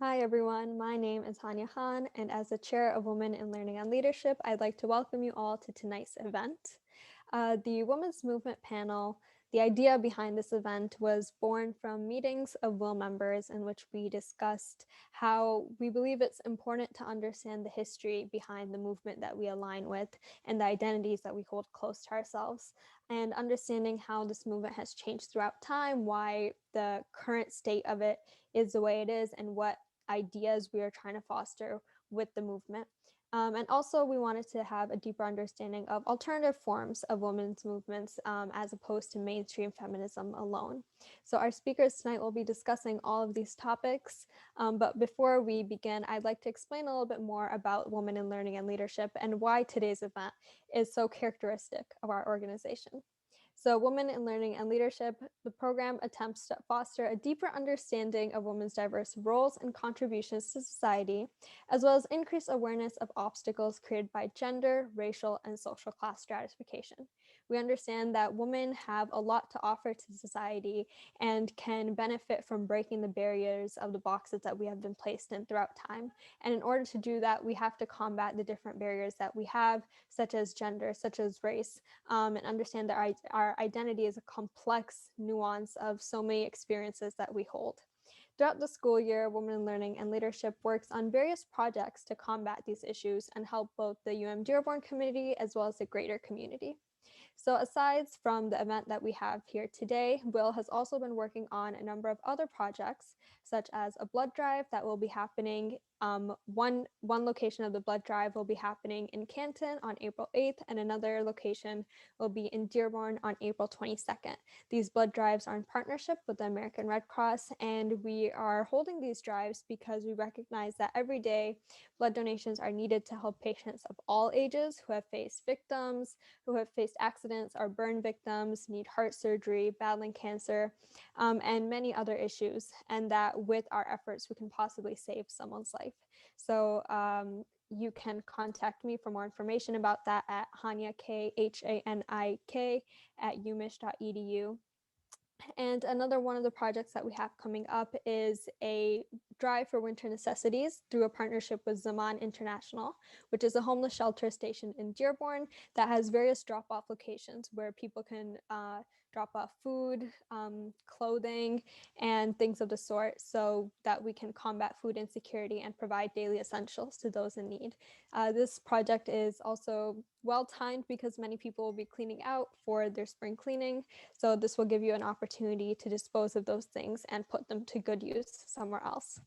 Hi everyone, my name is Hanya Khan, and as the Chair of Women in Learning and Leadership, I'd like to welcome you all to tonight's event. The Women's Movement panel, the idea behind this event was born from meetings of WIL members in which we discussed how we believe it's important to understand the history behind the movement that we align with and the identities that we hold close to ourselves, and understanding how this movement has changed throughout time, why the current state of it is the way it is, and what ideas we are trying to foster with the movement. And also we wanted to have a deeper understanding of alternative forms of women's movements as opposed to mainstream feminism alone. So our speakers tonight will be discussing all of these topics. But before we begin, I'd like to explain a little bit more about Women in Learning and Leadership and why today's event is so characteristic of our organization. So Women in Learning and Leadership, the program attempts to foster a deeper understanding of women's diverse roles and contributions to society, as well as increase awareness of obstacles created by gender, racial, and social class stratification. We understand that women have a lot to offer to society and can benefit from breaking the barriers of the boxes that we have been placed in throughout time. And in order to do that, we have to combat the different barriers that we have, such as gender, such as race, and understand that our identity is a complex nuance of so many experiences that we hold. Throughout the school year, Women in Learning and Leadership works on various projects to combat these issues and help both the UM-Dearborn community as well as the greater community. So aside from the event that we have here today, Will has also been working on a number of other projects, such as a blood drive that will be happening. One location of the blood drive will be happening in Canton on April 8th, and another location will be in Dearborn on April 22nd. These blood drives are in partnership with the American Red Cross, and we are holding these drives because we recognize that every day blood donations are needed to help patients of all ages who have faced victims, who have faced accidents, are burn victims, need heart surgery, battling cancer, and many other issues. And that with our efforts, we can possibly save someone's life. So you can contact me for more information about that at Hanya, Hanik, at umich.edu. And another one of the projects that we have coming up is a drive for winter necessities through a partnership with Zaman International, which is a homeless shelter station in Dearborn that has various drop-off locations where people can drop off food, clothing, and things of the sort so that we can combat food insecurity and provide daily essentials to those in need. This project is also well-timed because many people will be cleaning out for their spring cleaning. So this will give you an opportunity to dispose of those things and put them to good use somewhere else.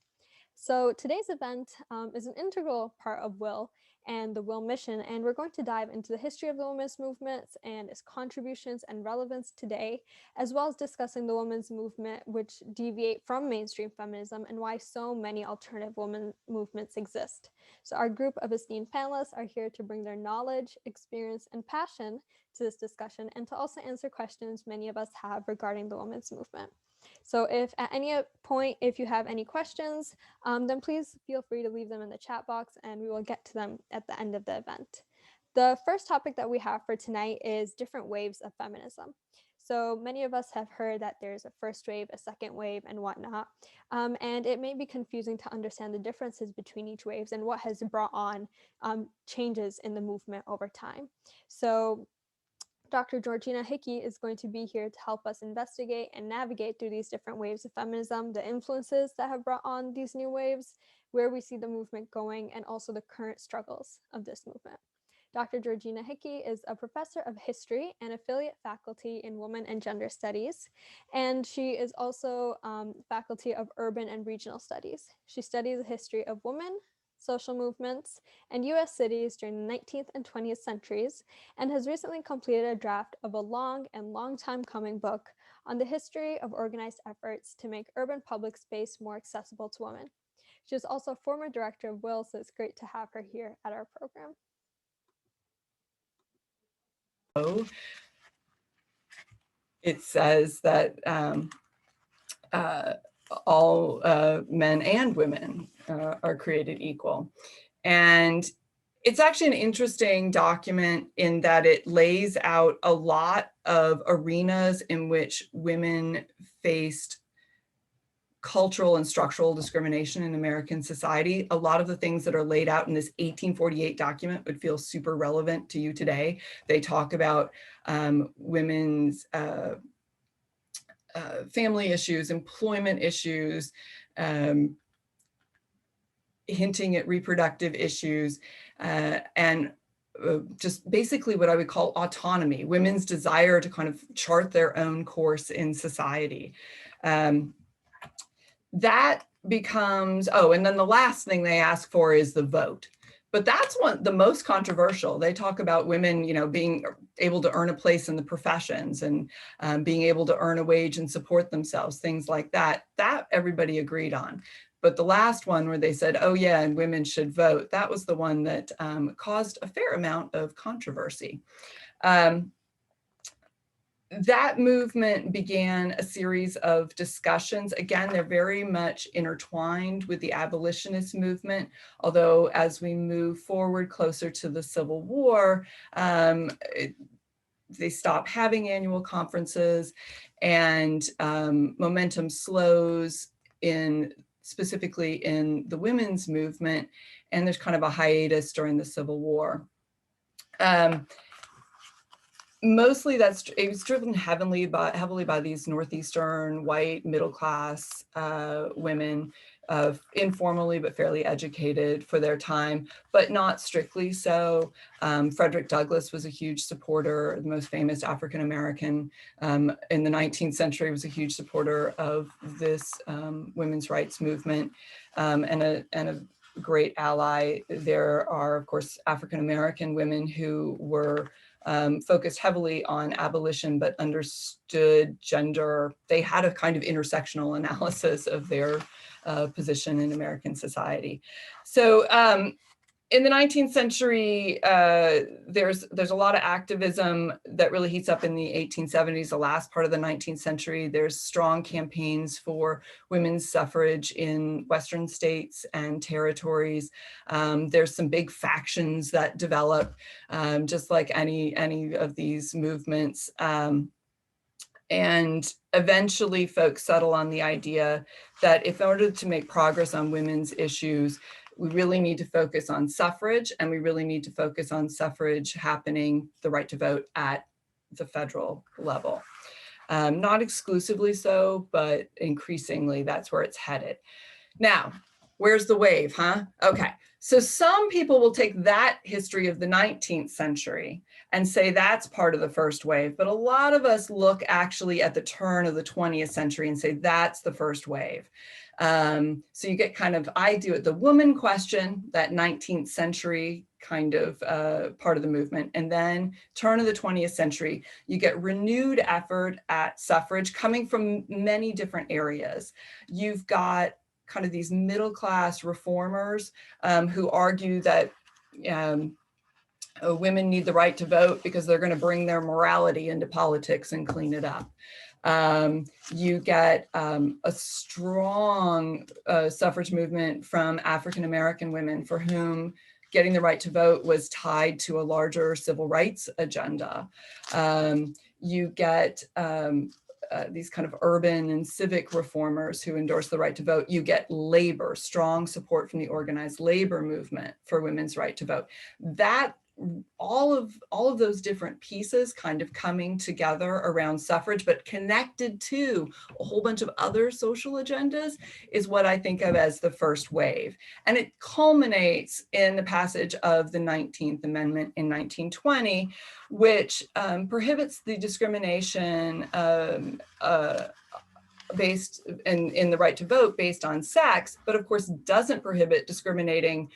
So today's event is an integral part of WIL and the WIL mission, and we're going to dive into the history of the women's movements and its contributions and relevance today, as well as discussing the women's movement which deviate from mainstream feminism and why so many alternative women movements exist. So our group of esteemed panelists are here to bring their knowledge, experience, and passion to this discussion and to also answer questions many of us have regarding the women's movement. So if at any point, if you have any questions, then please feel free to leave them in the chat box and we will get to them at the end of the event. The first topic that we have for tonight is different waves of feminism. So many of us have heard that there's a first wave, a second wave, and whatnot. And it may be confusing to understand the differences between each waves and what has brought on changes in the movement over time. So Dr. Georgina Hickey is going to be here to help us investigate and navigate through these different waves of feminism, the influences that have brought on these new waves, where we see the movement going, and also the current struggles of this movement. Dr. Georgina Hickey is a professor of history and affiliate faculty in women and gender studies, and she is also faculty of urban and regional studies. She studies the history of women, social movements, and US cities during the 19th and 20th centuries, and has recently completed a draft of a long time coming book on the history of organized efforts to make urban public space more accessible to women. She is also a former director of WIL, so it's great to have her here at our program. It says that all men and women are created equal. And it's actually an interesting document in that it lays out a lot of arenas in which women faced cultural and structural discrimination in American society. A lot of the things that are laid out in this 1848 document would feel super relevant to you today. They talk about women's family issues, employment issues, hinting at reproductive issues, and just basically what I would call autonomy, women's desire to kind of chart their own course in society. That becomes, oh, and then the last thing they ask for is the vote. But that's the most controversial. They talk about women, being able to earn a place in the professions and being able to earn a wage and support themselves, things like that. That everybody agreed on. But the last one where they said, oh yeah, and women should vote, that was the one that caused a fair amount of controversy. That movement began a series of discussions. Again, they're very much intertwined with the abolitionist movement, although as we move forward closer to the Civil War, they stop having annual conferences, and momentum slows specifically in the women's movement, and there's kind of a hiatus during the Civil War. Mostly it was driven heavily by these Northeastern white middle-class women, informally but fairly educated for their time, but not strictly so. Frederick Douglass was a huge supporter, the most famous African-American in the 19th century, was a huge supporter of this women's rights movement, and a great ally. There are, of course, African-American women who were focused heavily on abolition, but understood gender. They had a kind of intersectional analysis of their position in American society. So in the 19th century, there's a lot of activism that really heats up in the 1870s, the last part of the 19th century. There's strong campaigns for women's suffrage in Western states and territories. There's some big factions that develop, just like any of these movements. And eventually folks settle on the idea that if in order to make progress on women's issues, we really need to focus on suffrage, and we really need to focus on suffrage happening, the right to vote at the federal level. Not exclusively so, but increasingly that's where it's headed. Now, where's the wave, huh? Okay, so some people will take that history of the 19th century and say that's part of the first wave, but a lot of us look actually at the turn of the 20th century and say that's the first wave. So you get kind of, I do it, the woman question, that 19th century kind of part of the movement. And then turn of the 20th century, you get renewed effort at suffrage coming from many different areas. You've got kind of these middle-class reformers who argue that women need the right to vote because they're going to bring their morality into politics and clean it up. You get a strong suffrage movement from African-American women for whom getting the right to vote was tied to a larger civil rights agenda. You get these kind of urban and civic reformers who endorse the right to vote. You get labor, strong support from the organized labor movement for women's right to vote. That all of those different pieces kind of coming together around suffrage, but connected to a whole bunch of other social agendas is what I think of as the first wave. And it culminates in the passage of the 19th Amendment in 1920, which prohibits the discrimination based in the right to vote based on sex, but of course doesn't prohibit discriminating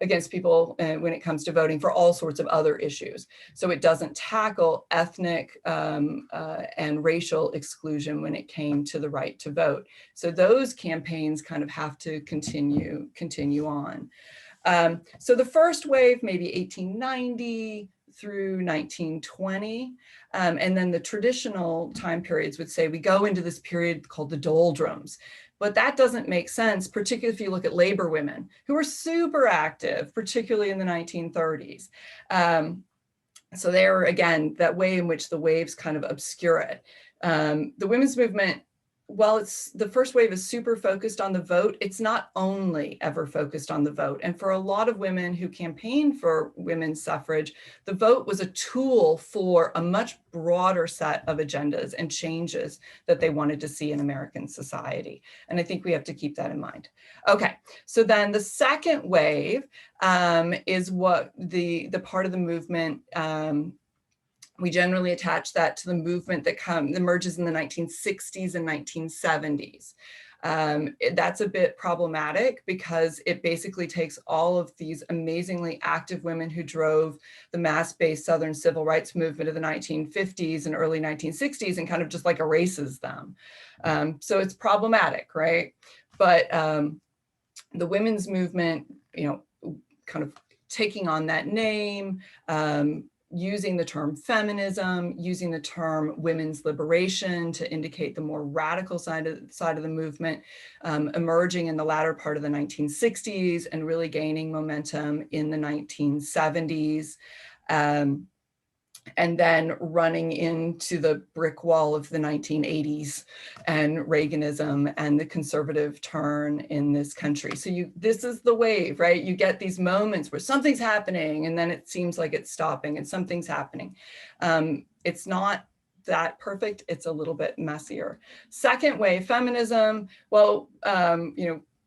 against people when it comes to voting for all sorts of other issues. So it doesn't tackle ethnic and racial exclusion when it came to the right to vote. So those campaigns kind of have to continue on. So the first wave, maybe 1890 through 1920. And then the traditional time periods would say we go into this period called the doldrums. But that doesn't make sense, particularly if you look at labor women who were super active, particularly in the 1930s. So there, again, that way in which the waves kind of obscure it. The women's movement while it's the first wave is super focused on the vote, it's not only ever focused on the vote. And for a lot of women who campaigned for women's suffrage, the vote was a tool for a much broader set of agendas and changes that they wanted to see in American society. And I think we have to keep that in mind. Okay, so then the second wave is what the part of the movement we generally attach that to the movement that emerges in the 1960s and 1970s. That's a bit problematic because it basically takes all of these amazingly active women who drove the mass-based Southern civil rights movement of the 1950s and early 1960s and kind of just like erases them. So it's problematic, right? But the women's movement, kind of taking on that name, using the term feminism, using the term women's liberation to indicate the more radical side of the movement, emerging in the latter part of the 1960s and really gaining momentum in the 1970s. And then running into the brick wall of the 1980s and Reaganism and the conservative turn in this country. So this is the wave, right? You get these moments where something's happening and then it seems like it's stopping and something's happening. It's not that perfect, it's a little bit messier. Second wave feminism, well,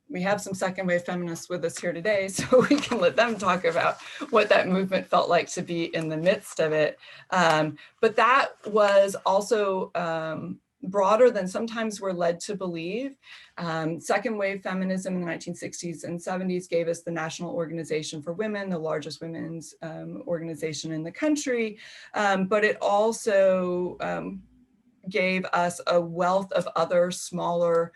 we have some second wave feminists with us here today, so we can let them talk about what that movement felt like to be in the midst of it. But that was also broader than sometimes we're led to believe. Second wave feminism in the 1960s and 70s gave us the National Organization for Women, the largest women's organization in the country, but it also gave us a wealth of other smaller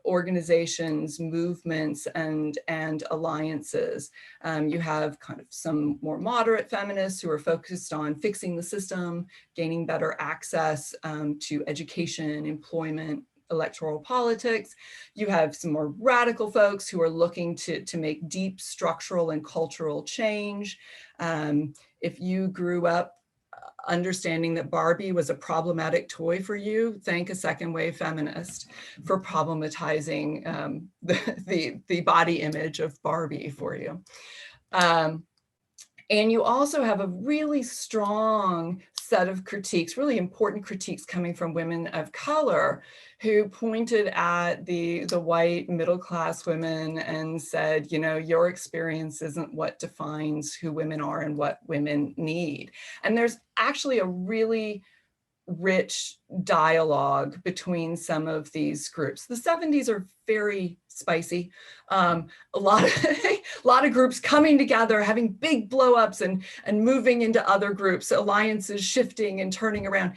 organizations, movements, and alliances. You have kind of some more moderate feminists who are focused on fixing the system, gaining better access to education, employment, electoral politics. You have some more radical folks who are looking to make deep structural and cultural change. If you grew up understanding that Barbie was a problematic toy for you, thank a second wave feminist for problematizing the body image of Barbie for you. And you also have a really strong set of critiques, really important critiques coming from women of color who pointed at the white middle-class women and said, your experience isn't what defines who women are and what women need. And there's actually a really rich dialogue between some of these groups. The 70s are very spicy. A lot of groups coming together, having big blow-ups and moving into other groups, alliances shifting and turning around.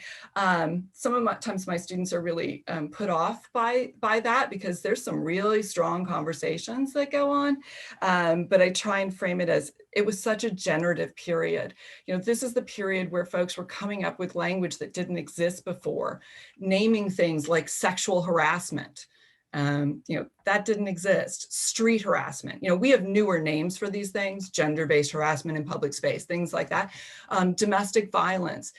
Sometimes my students are really put off by that because there's some really strong conversations that go on. But I try and frame it as it was such a generative period. This is the period where folks were coming up with language that didn't exist before, naming things like sexual harassment. That didn't exist. Street harassment. We have newer names for these things, gender-based harassment in public space, things like that. Domestic violence.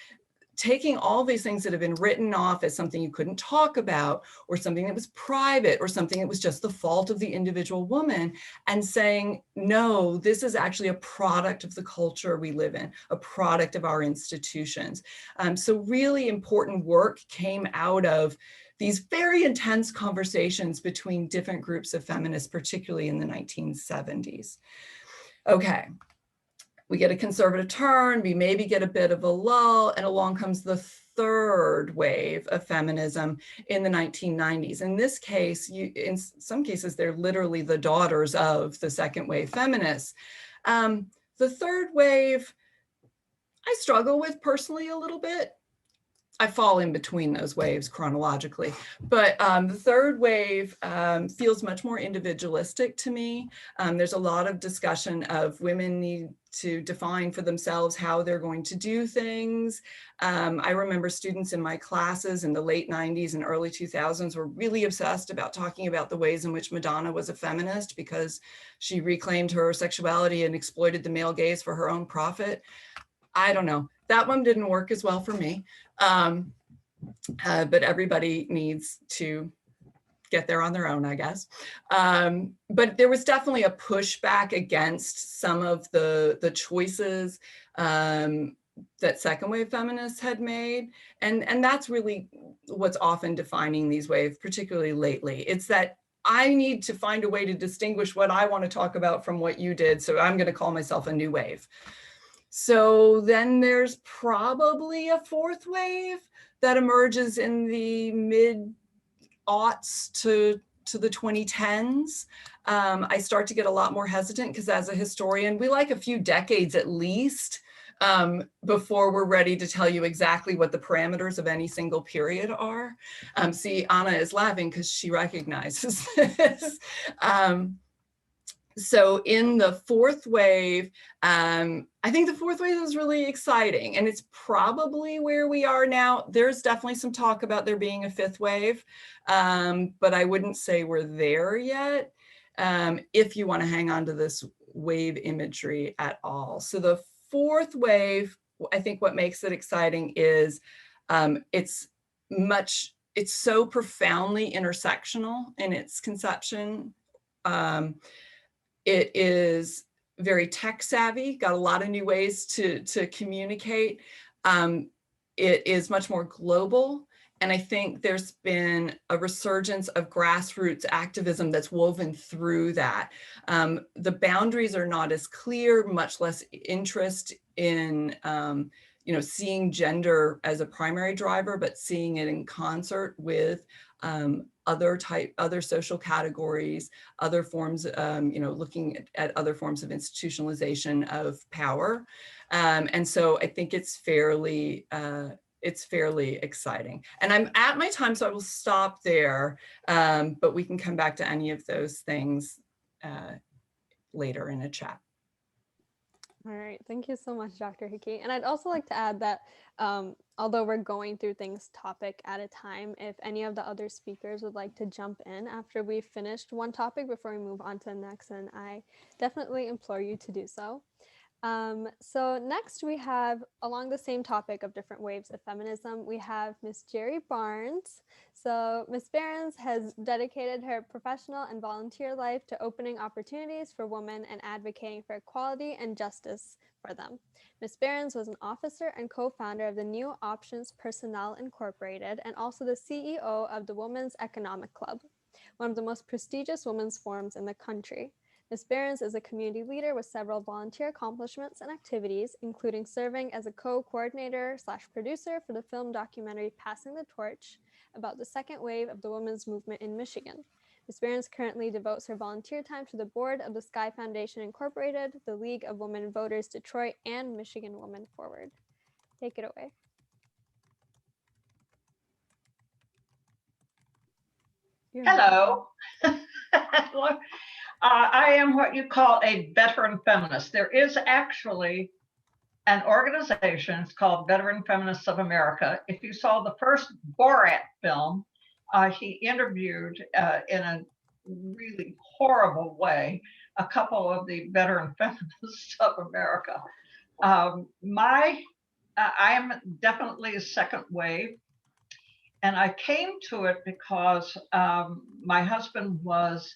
Taking all these things that have been written off as something you couldn't talk about, or something that was private, or something that was just the fault of the individual woman, and saying, no, this is actually a product of the culture we live in, a product of our institutions. So really important work came out of these very intense conversations between different groups of feminists, particularly in the 1970s. Okay. We get a conservative turn, we maybe get a bit of a lull, and along comes the third wave of feminism in the 1990s. In this case, in some cases, they're literally the daughters of the second wave feminists. The third wave, I struggle with personally a little bit. I fall in between those waves chronologically, but the third wave feels much more individualistic to me. There's a lot of discussion of women need to define for themselves how they're going to do things. I remember students in my classes in the late 90s and early 2000s were really obsessed about talking about the ways in which Madonna was a feminist because she reclaimed her sexuality and exploited the male gaze for her own profit. I don't know. That one didn't work as well for me. but everybody needs to get there on their own, I guess. But there was definitely a pushback against some of the choices that second wave feminists had made. And that's really what's often defining these waves, particularly lately. It's that I need to find a way to distinguish what I want to talk about from what you did. So I'm going to call myself a new wave. So then there's probably a fourth wave that emerges in the mid-aughts to the 2010s. I start to get a lot more hesitant because as a historian, we like a few decades at least before we're ready to tell you exactly what the parameters of any single period are. See, Anna is laughing because she recognizes this. So in the fourth wave, I think the fourth wave is really exciting, and it's probably where we are now. There's definitely some talk about there being a fifth wave, but I wouldn't say we're there yet if you want to hang on to this wave imagery at all. So the fourth wave, I think what makes it exciting is it's so profoundly intersectional in its conception. It is very tech savvy, got a lot of new ways to communicate. It is much more global. And I think there's been a resurgence of grassroots activism that's woven through that. The boundaries are not as clear, much less interest in seeing gender as a primary driver, but seeing it in concert with other social categories, other forms, looking at other forms of institutionalization of power. And so I think it's fairly exciting. And I'm at my time, so I will stop there, but we can come back to any of those things later in a chat. All right, thank you so much, Dr. Hickey. And I'd also like to add that although we're going through things topic at a time, if any of the other speakers would like to jump in after we've finished one topic before we move on to the next, then I definitely implore you to do so. So next we have, along the same topic of different waves of feminism, we have Miss Jerry Barnes. So Miss Barnes has dedicated her professional and volunteer life to opening opportunities for women and advocating for equality and justice for them. Miss Barnes was an officer and co-founder of the New Options Personnel Incorporated and also the CEO of the Women's Economic Club, one of the most prestigious women's forums in the country. Ms. Barnes is a community leader with several volunteer accomplishments and activities, including serving as a co-coordinator/producer for the film documentary Passing the Torch about the second wave of the women's movement in Michigan. Ms. Barnes currently devotes her volunteer time to the board of the Sky Foundation Incorporated, the League of Women Voters Detroit, and Michigan Women Forward. Take it away. Hello. I am what you call a veteran feminist. There is actually an organization, it's called Veteran Feminists of America. If you saw the first Borat film, he interviewed in a really horrible way a couple of the veteran feminists of America. I am definitely a second wave. And I came to it because my husband was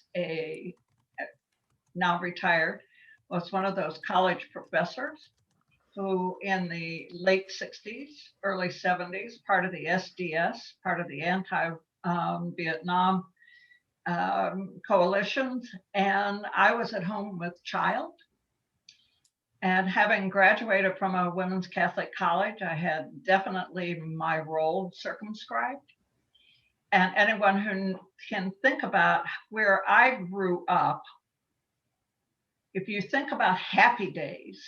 now retired, was one of those college professors who in the late 60s, early 70s, part of the SDS, part of the anti-Vietnam coalitions. And I was at home with child. And having graduated from a women's Catholic college, I had definitely my role circumscribed. And anyone who can think about where I grew up, if you think about happy days,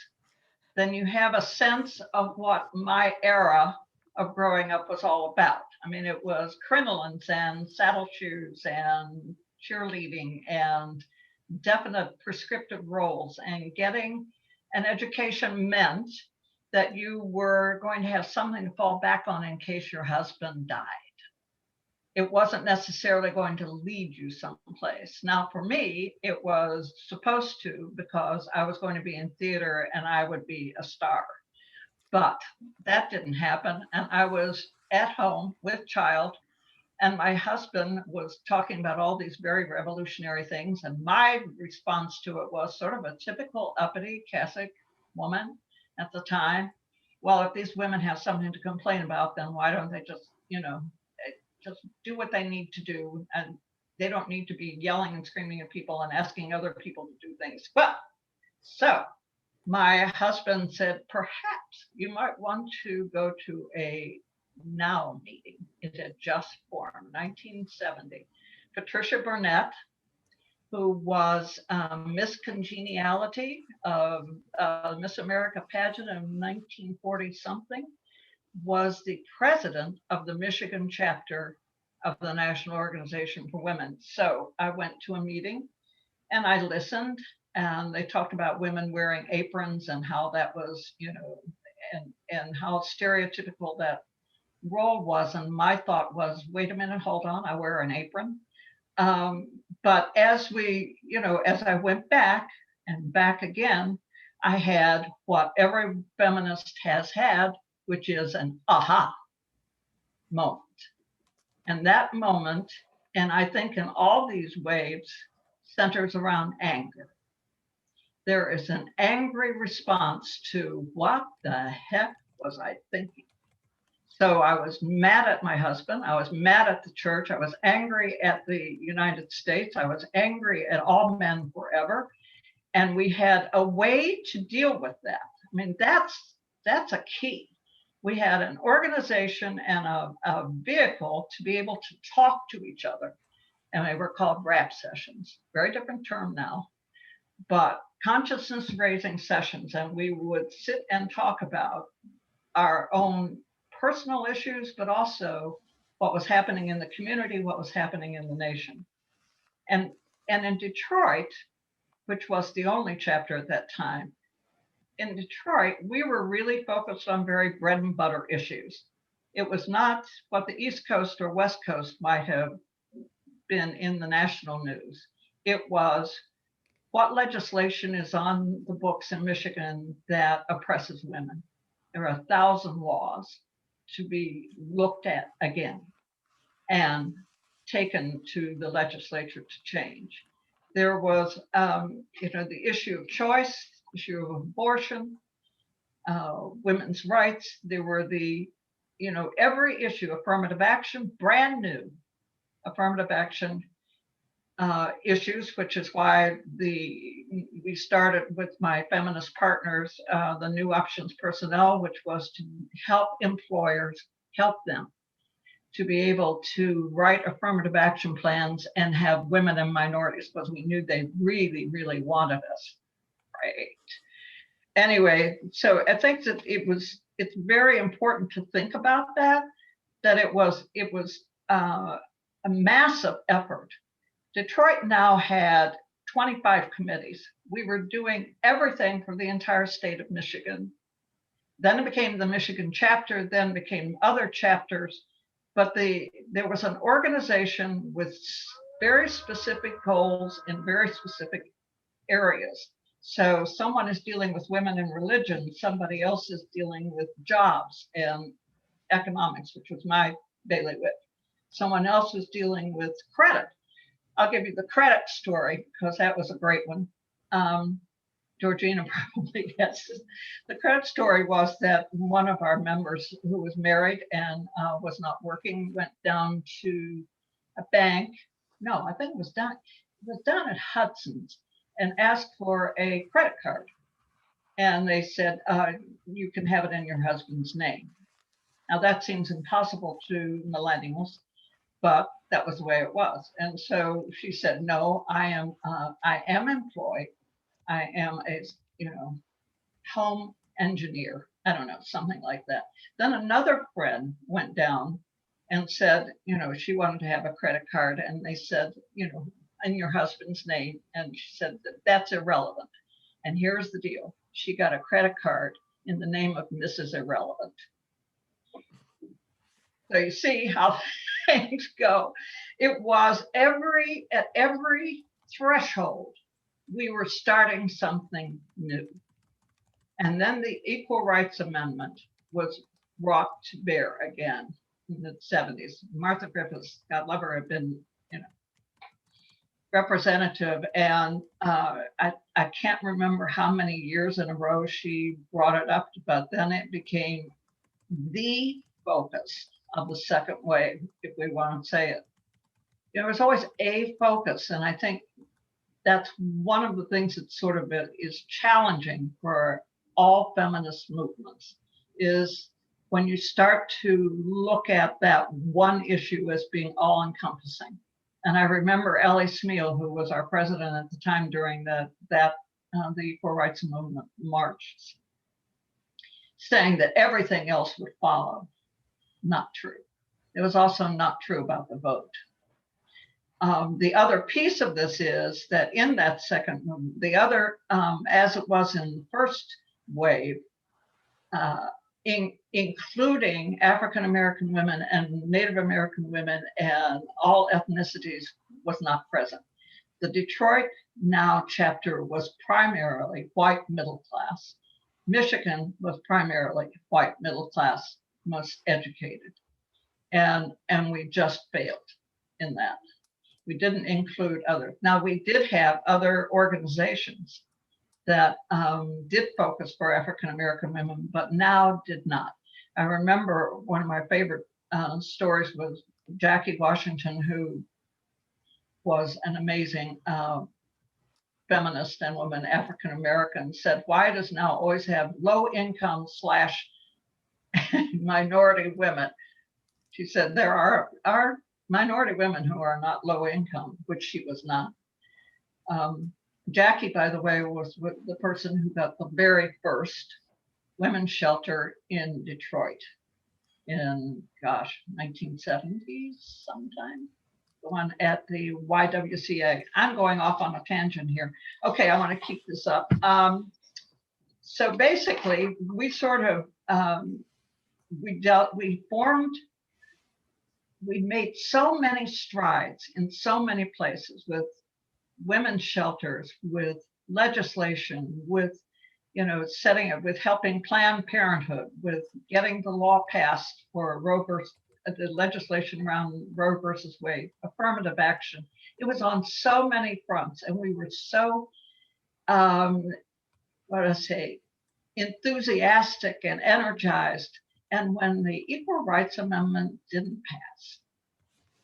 then you have a sense of what my era of growing up was all about. I mean, it was crinolines and saddle shoes and cheerleading and definite prescriptive roles, and getting an education meant that you were going to have something to fall back on in case your husband died. It wasn't necessarily going to lead you someplace. Now, for me, it was supposed to, because I was going to be in theater and I would be a star. But that didn't happen. And I was at home with child, and my husband was talking about all these very revolutionary things. And my response to it was sort of a typical uppity Catholic woman at the time. Well, if these women have something to complain about, then why don't they just, just do what they need to do? And they don't need to be yelling and screaming at people and asking other people to do things. Well, so my husband said, perhaps you might want to go to a NOW meeting. It had just formed, 1970. Patricia Burnett, who was Miss Congeniality of Miss America pageant in 1940 something, was the president of the Michigan chapter of the National Organization for Women. So I went to a meeting and I listened, and they talked about women wearing aprons and how that was, and how stereotypical that role was. And my thought was, wait a minute, hold on, I wear an apron. But as as I went back and back again, I had what every feminist has had, which is an aha moment. And that moment, and I think in all these waves, centers around anger. There is an angry response to what the heck was I thinking? So I was mad at my husband. I was mad at the church. I was angry at the United States. I was angry at all men forever. And we had a way to deal with that. I mean, that's a key. We had an organization and a vehicle to be able to talk to each other. And they were called rap sessions. Very different term now, but consciousness raising sessions. And we would sit and talk about our own personal issues, but also what was happening in the community, what was happening in the nation. And in Detroit, which was the only chapter at that time, in Detroit, we were really focused on very bread and butter issues. It was not what the East Coast or West Coast might have been in the national news. It was what legislation is on the books in Michigan that oppresses women. There are 1,000 laws to be looked at again and taken to the legislature to change. There was, the issue of choice, issue of abortion, women's rights. There were every issue, affirmative action, brand new affirmative action issues, which is why we started with my feminist partners, the New Options Personnel, which was to help employers help them to be able to write affirmative action plans and have women and minorities, because we knew they really, really wanted us. Right. Anyway, so I think that it's very important to think about that it was a massive effort. Detroit now had 25 committees. We were doing everything for the entire state of Michigan. Then it became the Michigan chapter, then became other chapters. But there was an organization with very specific goals in very specific areas. So someone is dealing with women in religion, somebody else is dealing with jobs and economics, which was my bailiwick. Someone else is dealing with credit. I'll give you the credit story because that was a great one. Georgina probably gets this. The credit story was that one of our members who was married and was not working went down to a bank. No, I think it was down at Hudson's and asked for a credit card. And they said, you can have it in your husband's name. Now that seems impossible to millennials, but that was the way it was. And so she said, no, I am employed. I am a, home engineer. I don't know, something like that. Then another friend went down and said, she wanted to have a credit card. And they said, in your husband's name. And she said, that's irrelevant. And here's the deal. She got a credit card in the name of Mrs. Irrelevant. So you see how things go. It was at every threshold, we were starting something new. And then the Equal Rights Amendment was brought to bear again. in the 70s. Martha Griffiths, God love her, had been, you know, representative, and I can't remember how many years in a row she brought it up, but then it became the focus of the second wave, if we want to say it. There was always a focus, and I think that's one of the things that sort of is challenging for all feminist movements, is when you start to look at that one issue as being all-encompassing. And I remember Ellie Smeal, who was our president at the time during the Equal Rights Movement marches, saying that everything else would follow. Not true. It was also not true about the vote. The other piece of this is that in that second movement, the other, as it was in the first wave, including African-American women and Native American women and all ethnicities, was not present. The Detroit Now chapter was primarily white middle class. Michigan was primarily white middle class, most educated. And we just failed in that. We didn't include others. Now, we did have other organizations that did focus for African-American women, but now did not. I remember one of my favorite stories was Jackie Washington, who was an amazing feminist and woman, African-American, said, why does now always have low income / minority women? She said, there are minority women who are not low income, which she was not. Jackie, by the way, was the person who got the very first women's shelter in Detroit in, 1970s sometime. The one at the YWCA. I'm going off on a tangent here. Okay, I want to keep this up. So basically, we sort of, we made so many strides in so many places with women's shelters, with legislation, with, setting it, with helping Planned Parenthood, with getting the law passed for the legislation around Roe versus Wade, affirmative action. It was on so many fronts, and we were so, enthusiastic and energized. And when the Equal Rights Amendment didn't pass,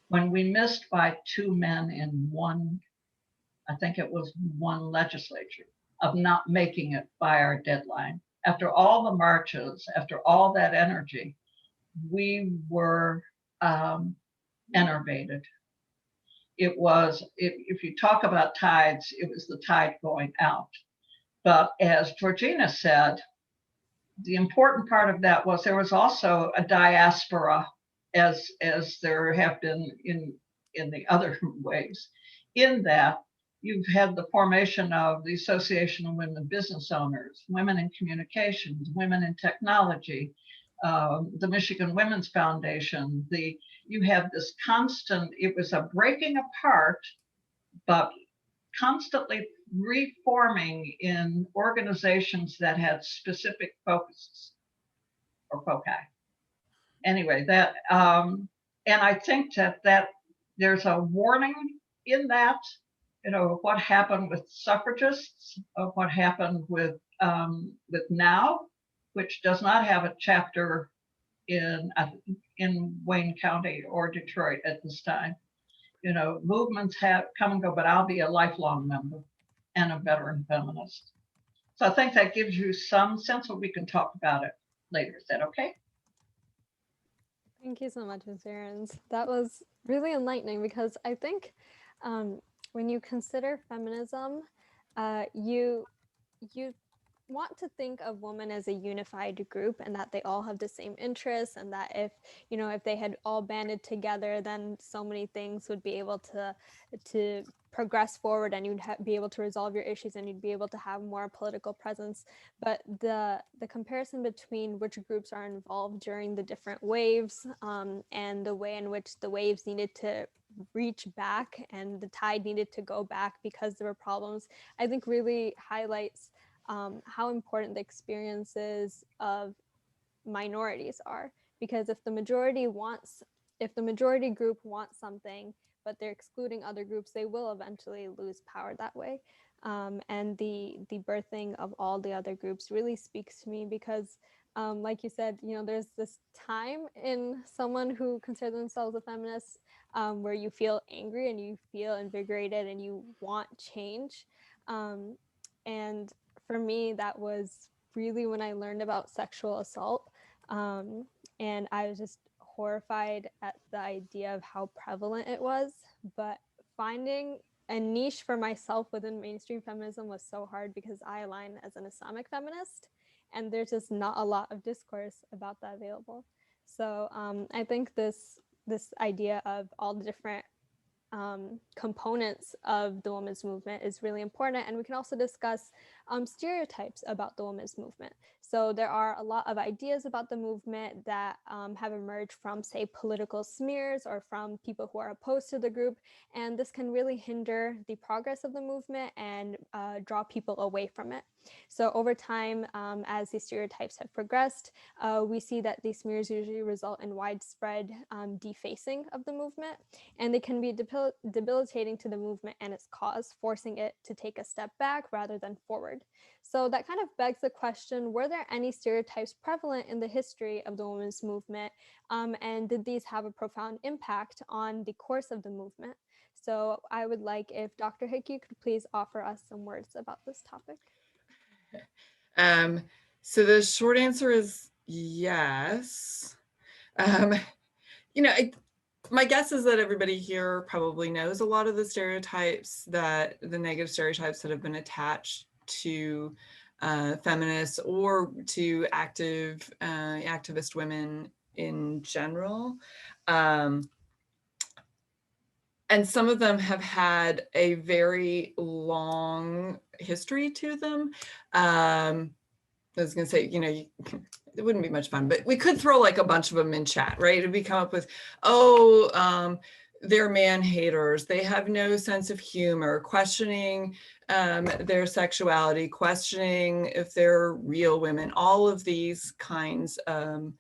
when we missed by 2 men in one, I think it was one legislature, of not making it by our deadline, after all the marches, after all that energy, we were enervated. It was, if you talk about tides, it was the tide going out. But as Georgina said, the important part of that was there was also a diaspora, as there have been in the other ways. In that, you've had the formation of the Association of Women Business Owners, Women in Communications, Women in Technology, the Michigan Women's Foundation. You have this constant, it was a breaking apart, but constantly reforming in organizations that had specific focuses or foci. Anyway, that, and I think that there's a warning in that, what happened with suffragists, of what happened with Now, which does not have a chapter in Wayne County or Detroit at this time. Movements have come and go, but I'll be a lifelong member and a veteran feminist. So I think that gives you some sense, but we can talk about it later. Is that okay? Thank you so much, Ms. Ahrens. That was really enlightening, because I think when you consider feminism, you want to think of women as a unified group, and that they all have the same interests, and that if they had all banded together, then so many things would be able to progress forward, and you'd be able to resolve your issues, and you'd be able to have more political presence. But the comparison between which groups are involved during the different waves, and the way in which the waves needed to reach back and the tide needed to go back because there were problems, I think really highlights how important the experiences of minorities are. because if the majority group wants something, but they're excluding other groups, they will eventually lose power that way. And the birthing of all the other groups really speaks to me because, like you said, there's this time in someone who considers themselves a feminist where you feel angry and you feel invigorated and you want change. And for me, that was really when I learned about sexual assault. And I was just horrified at the idea of how prevalent it was. But finding a niche for myself within mainstream feminism was so hard because I align as an Islamic feminist, and there's just not a lot of discourse about that available. So I think this idea of all the different components of the women's movement is really important. And we can also discuss stereotypes about the women's movement. So there are a lot of ideas about the movement that have emerged from, say, political smears or from people who are opposed to the group. And this can really hinder the progress of the movement and draw people away from it. So over time, as these stereotypes have progressed, we see that these smears usually result in widespread defacing of the movement, and they can be debilitating to the movement and its cause, forcing it to take a step back rather than forward. So that kind of begs the question, were there any stereotypes prevalent in the history of the women's movement? And did these have a profound impact on the course of the movement? So I would like if Dr. Hickey could please offer us some words about this topic. So the short answer is yes. My guess is that everybody here probably knows a lot of the stereotypes, the negative stereotypes that have been attached to feminists or to activist women in general. And some of them have had a very long history to them. I was going to say, it wouldn't be much fun, but we could throw like a bunch of them in chat, right? And we come up with, they're man haters. They have no sense of humor, questioning their sexuality, questioning if they're real women. All of these kinds of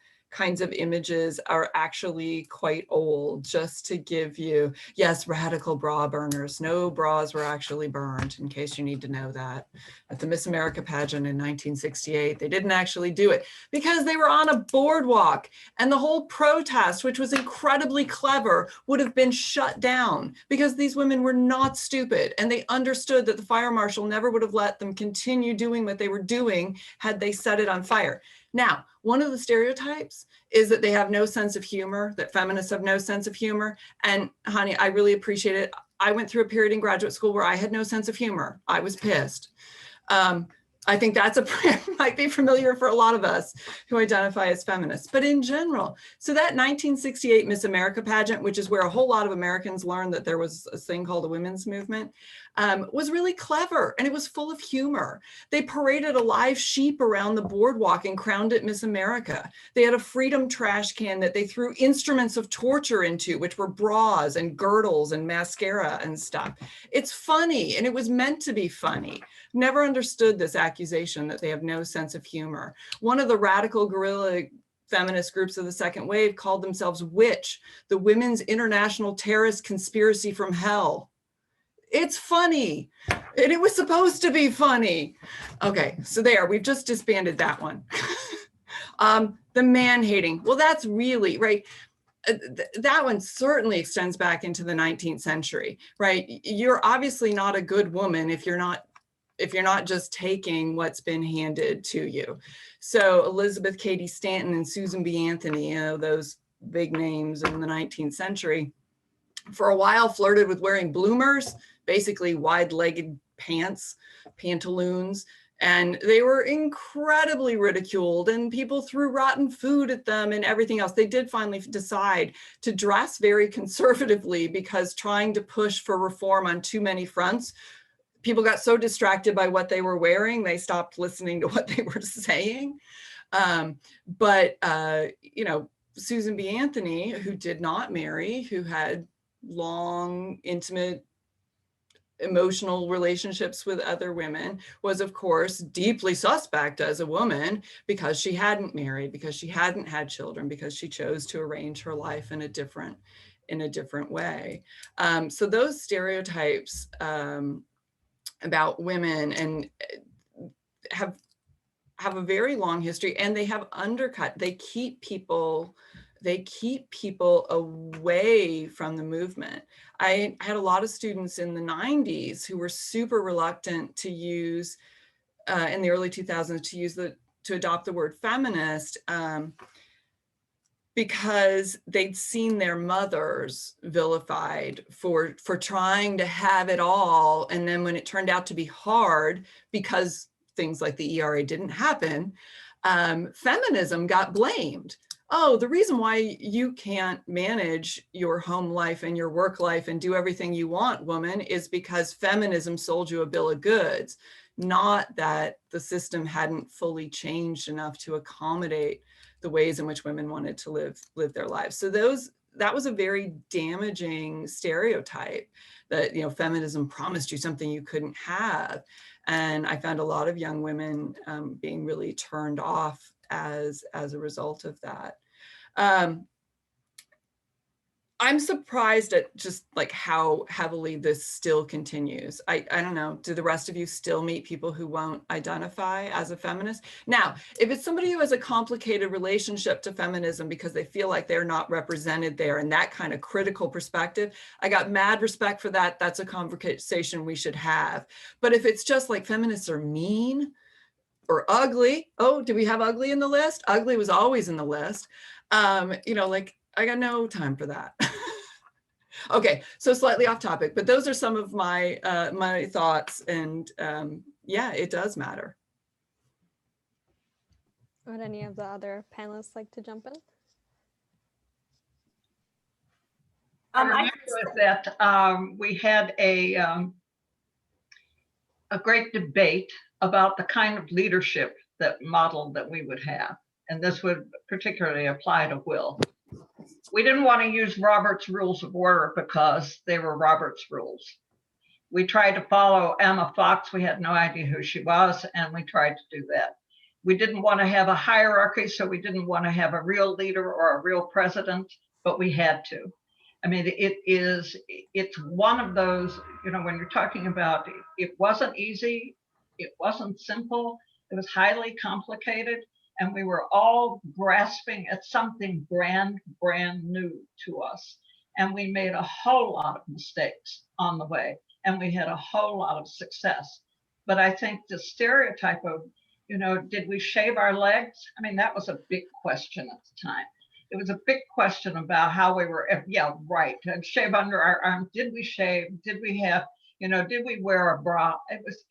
images are actually quite old. Just to give you, yes, radical bra burners. No bras were actually burned, in case you need to know that. At the Miss America pageant in 1968, they didn't actually do it because they were on a boardwalk, and the whole protest, which was incredibly clever, would have been shut down because these women were not stupid, and they understood that the fire marshal never would have let them continue doing what they were doing had they set it on fire. Now, one of the stereotypes is that they have no sense of humor, that feminists have no sense of humor. And honey, I really appreciate it. I went through a period in graduate school where I had no sense of humor. I was pissed. I think that's might be familiar for a lot of us who identify as feminists, but in general. So that 1968 Miss America pageant, which is where a whole lot of Americans learned that there was a thing called the women's movement, was really clever, and it was full of humor. They paraded a live sheep around the boardwalk and crowned it Miss America. They had a freedom trash can that they threw instruments of torture into, which were bras and girdles and mascara and stuff. It's funny, and it was meant to be funny. Never understood this accusation that they have no sense of humor. One of the radical guerrilla feminist groups of the second wave called themselves Witch, the Women's International Terrorist Conspiracy from Hell. It's funny, and it was supposed to be funny. Okay, so there, we've just disbanded that one. The man-hating, well, that's really, right, that one certainly extends back into the 19th century, right? You're obviously not a good woman if you're not just taking what's been handed to you. So Elizabeth Cady Stanton and Susan B. Anthony, those big names in the 19th century, for a while flirted with wearing bloomers, basically wide-legged pants, pantaloons, and they were incredibly ridiculed, and people threw rotten food at them and everything else. They did finally decide to dress very conservatively because trying to push for reform on too many fronts, people got so distracted by what they were wearing, they stopped listening to what they were saying. Susan B. Anthony, who did not marry, who had long, intimate emotional relationships with other women, was of course deeply suspect as a woman because she hadn't married, because she hadn't had children, because she chose to arrange her life in a different way. So those stereotypes about women and have a very long history, and they have undercut, they keep people away from the movement. I had a lot of students in the 90s who were super reluctant to use, in the early 2000s, to adopt the word feminist, because they'd seen their mothers vilified for trying to have it all. And then when it turned out to be hard, because things like the ERA didn't happen, feminism got blamed. Oh, the reason why you can't manage your home life and your work life and do everything you want, woman, is because feminism sold you a bill of goods, not that the system hadn't fully changed enough to accommodate the ways in which women wanted to live their lives. So that was a very damaging stereotype, that, you know, feminism promised you something you couldn't have. And I found a lot of young women being really turned off as a result of that. I'm surprised at just like how heavily this still continues. I don't know, do the rest of you still meet people who won't identify as a feminist? Now, if it's somebody who has a complicated relationship to feminism because they feel like they're not represented there, and that kind of critical perspective, I got mad respect for that. That's a conversation we should have. But if it's just like feminists are mean or ugly, oh, do we have ugly in the list? Ugly was always in the list. You know, like, I got no time for that. Okay, so slightly off topic, but those are some of my my thoughts, and yeah, it does matter. Would any of the other panelists like to jump in? I remember that we had a great debate about the kind of leadership that model that we would have, and this would particularly apply to Will. We didn't want to use Robert's Rules of Order because they were Robert's rules. We tried to follow Emma Fox. We had no idea who she was, and we tried to do that. We didn't want to have a hierarchy, so we didn't want to have a real leader or a real president, but we had to. I mean, it's one of those, you know, when you're talking about, it wasn't easy, it wasn't simple, it was highly complicated, and we were all grasping at something brand new to us. And we made a whole lot of mistakes on the way, and we had a whole lot of success. But I think the stereotype of, you know, did we shave our legs? I mean, that was a big question at the time. It was a big question about how we were, yeah, right, and shave under our arms. Did we shave? Did we have, you know, did we wear a bra? It was,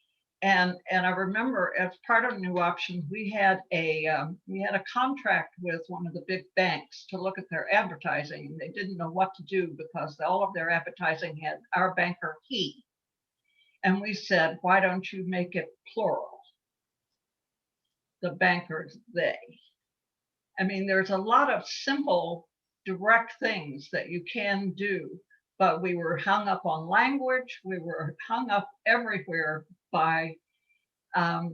and I remember as part of New Options, we had a contract with one of the big banks to look at their advertising, and they didn't know what to do because all of their advertising had our banker he, and we said, why don't you make it plural? The bankers they. I mean, there's a lot of simple, direct things that you can do, but we were hung up on language. We were hung up everywhere by, I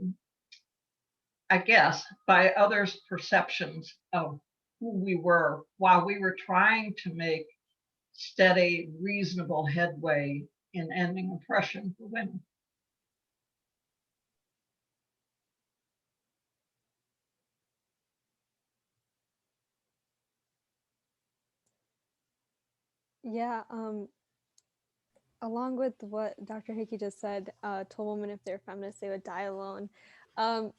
guess, by others' perceptions of who we were, while we were trying to make steady, reasonable headway in ending oppression for women. Yeah, along with what Dr. Hickey just said, told women if they're feminists, they would die alone.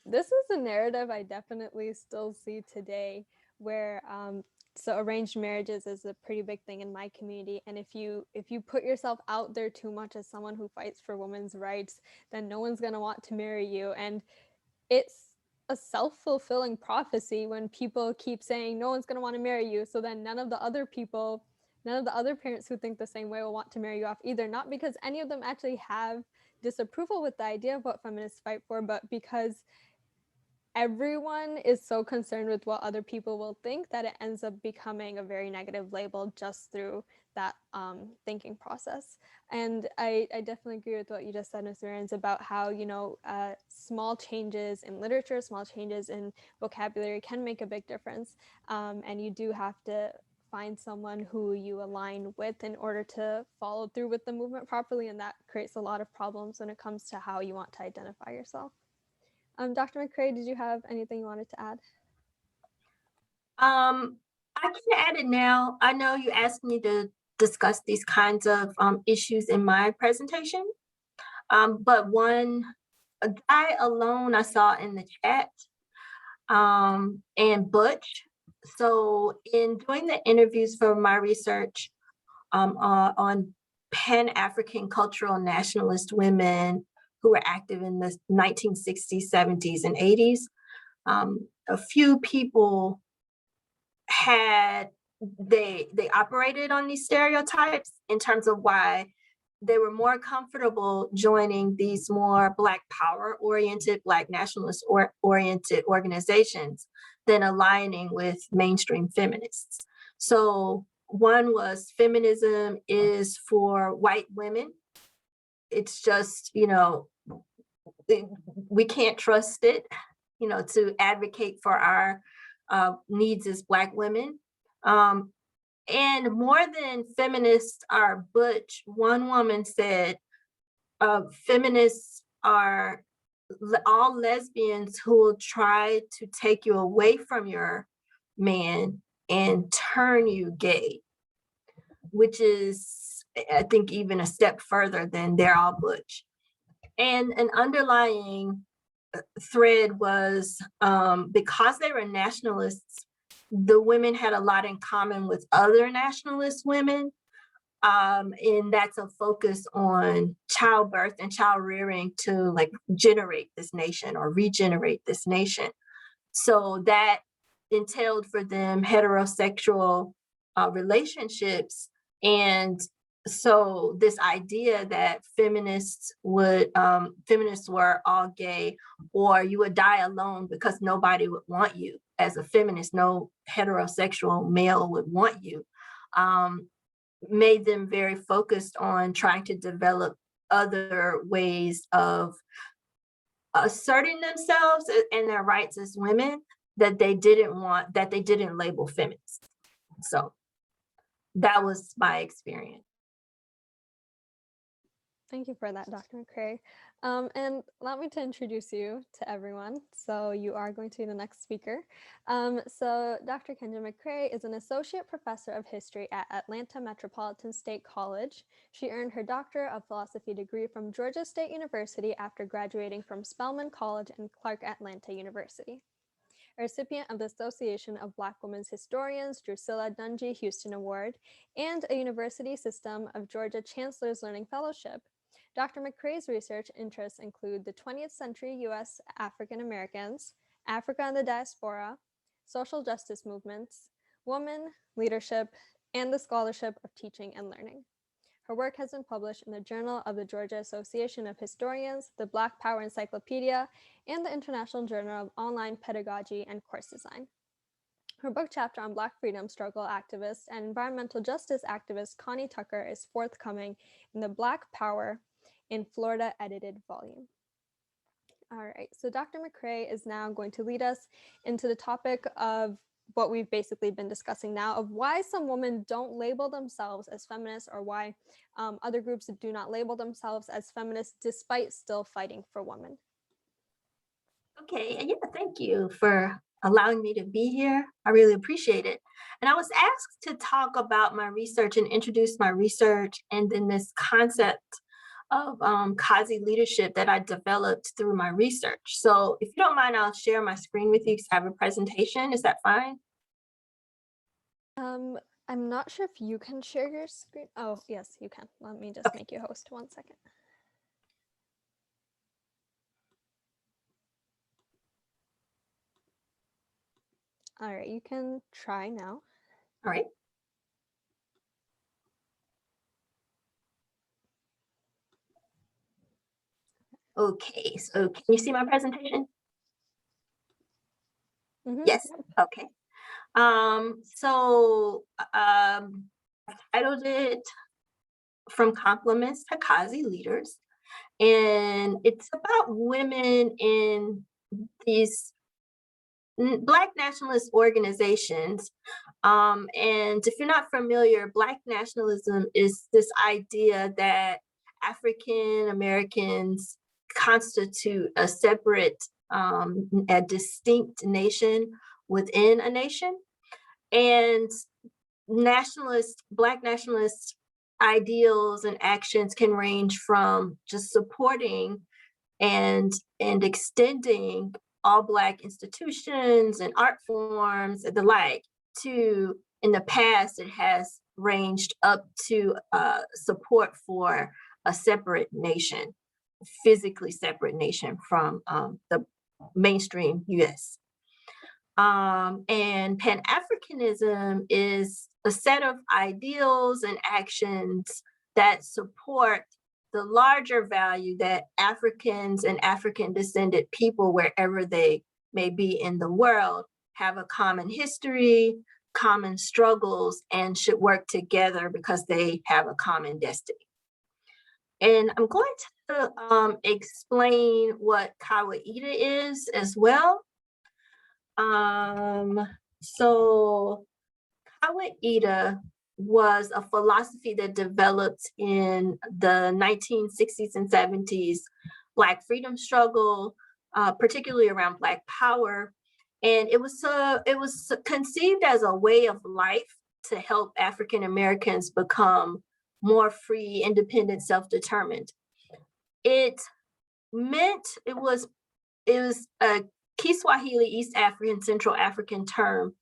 This is a narrative I definitely still see today, where so arranged marriages is a pretty big thing in my community, and if you put yourself out there too much as someone who fights for women's rights, then no one's gonna want to marry you. And it's a self-fulfilling prophecy when people keep saying no one's going to want to marry you, so then none of the other parents who think the same way will want to marry you off either, not because any of them actually have disapproval with the idea of what feminists fight for, but because everyone is so concerned with what other people will think that it ends up becoming a very negative label just through that thinking process. And I definitely agree with what you just said, Ms. Mirans, about how, small changes in literature, small changes in vocabulary can make a big difference. And you do have to find someone who you align with in order to follow through with the movement properly. And that creates a lot of problems when it comes to how you want to identify yourself. Dr. McRae, did you have anything you wanted to add? I can add it now. I know you asked me to discuss these kinds of issues in my presentation, but a guy alone I saw in the chat, and Butch. So in doing the interviews for my research on Pan-African cultural nationalist women who were active in the 1960s, 70s, and 80s, a few people they operated on these stereotypes in terms of why they were more comfortable joining these more Black power oriented, Black nationalist oriented organizations than aligning with mainstream feminists. So one was feminism is for white women. It's just, we can't trust it, to advocate for our needs as Black women. And more than feminists are butch, one woman said, feminists are all lesbians who will try to take you away from your man and turn you gay, which is, I think, even a step further than they're all butch. And an underlying thread was because they were nationalists, the women had a lot in common with other nationalist women. And that's a focus on childbirth and child rearing to generate this nation or regenerate this nation. So that entailed for them heterosexual relationships. And so this idea that feminists were all gay, or you would die alone because nobody would want you as a feminist, no heterosexual male would want you, made them very focused on trying to develop other ways of asserting themselves and their rights as women that they didn't label feminist. So that was my experience. Thank you for that, Dr. McRae. And allow me to introduce you to everyone. So you are going to be the next speaker. So Dr. Kendall McRae is an associate professor of history at Atlanta Metropolitan State College. She earned her Doctor of Philosophy degree from Georgia State University after graduating from Spelman College and Clark Atlanta University. A recipient of the Association of Black Women's Historians Drusilla Dungy Houston Award and a University System of Georgia Chancellor's Learning Fellowship. Dr. McRae's research interests include the 20th century U.S. African Americans, Africa and the diaspora, social justice movements, women, leadership, and the scholarship of teaching and learning. Her work has been published in the Journal of the Georgia Association of Historians, the Black Power Encyclopedia, and the International Journal of Online Pedagogy and Course Design. Her book chapter on Black freedom struggle activist and environmental justice activist Connie Tucker is forthcoming in the Black Power in Florida edited volume. All right, so Dr. McRae is now going to lead us into the topic of what we've basically been discussing now, of why some women don't label themselves as feminists, or why other groups do not label themselves as feminists despite still fighting for women. Okay, yeah, thank you for allowing me to be here. I really appreciate it. And I was asked to talk about my research and introduce my research, and then this concept of Quasi leadership that I developed through my research. So if you don't mind, I'll share my screen with you because I have a presentation. Is that fine? I'm not sure if you can share your screen. Oh, yes, you can. Let me just make you host 1 second. All right, you can try now. All right. Okay, so can you see my presentation? Yes, okay. So I titled it From Compliments to Quasi Leaders. And it's about women in these Black nationalist organizations. And if you're not familiar, Black nationalism is this idea that African Americans constitute a separate, a distinct nation within a nation. And Black nationalist ideals and actions can range from just supporting and extending all Black institutions and art forms and the like, to, in the past, it has ranged up to support for a separate nation, physically separate nation from the mainstream US. And Pan-Africanism is a set of ideals and actions that support the larger value that Africans and African descended people, wherever they may be in the world, have a common history, common struggles, and should work together because they have a common destiny. And I'm going to explain what Kawaida is as well. So Kawaida was a philosophy that developed in the 1960s and 70s Black freedom struggle, particularly around Black power. And it was conceived as a way of life to help African Americans become more free, independent, self-determined. It was a Kiswahili, East African, Central African term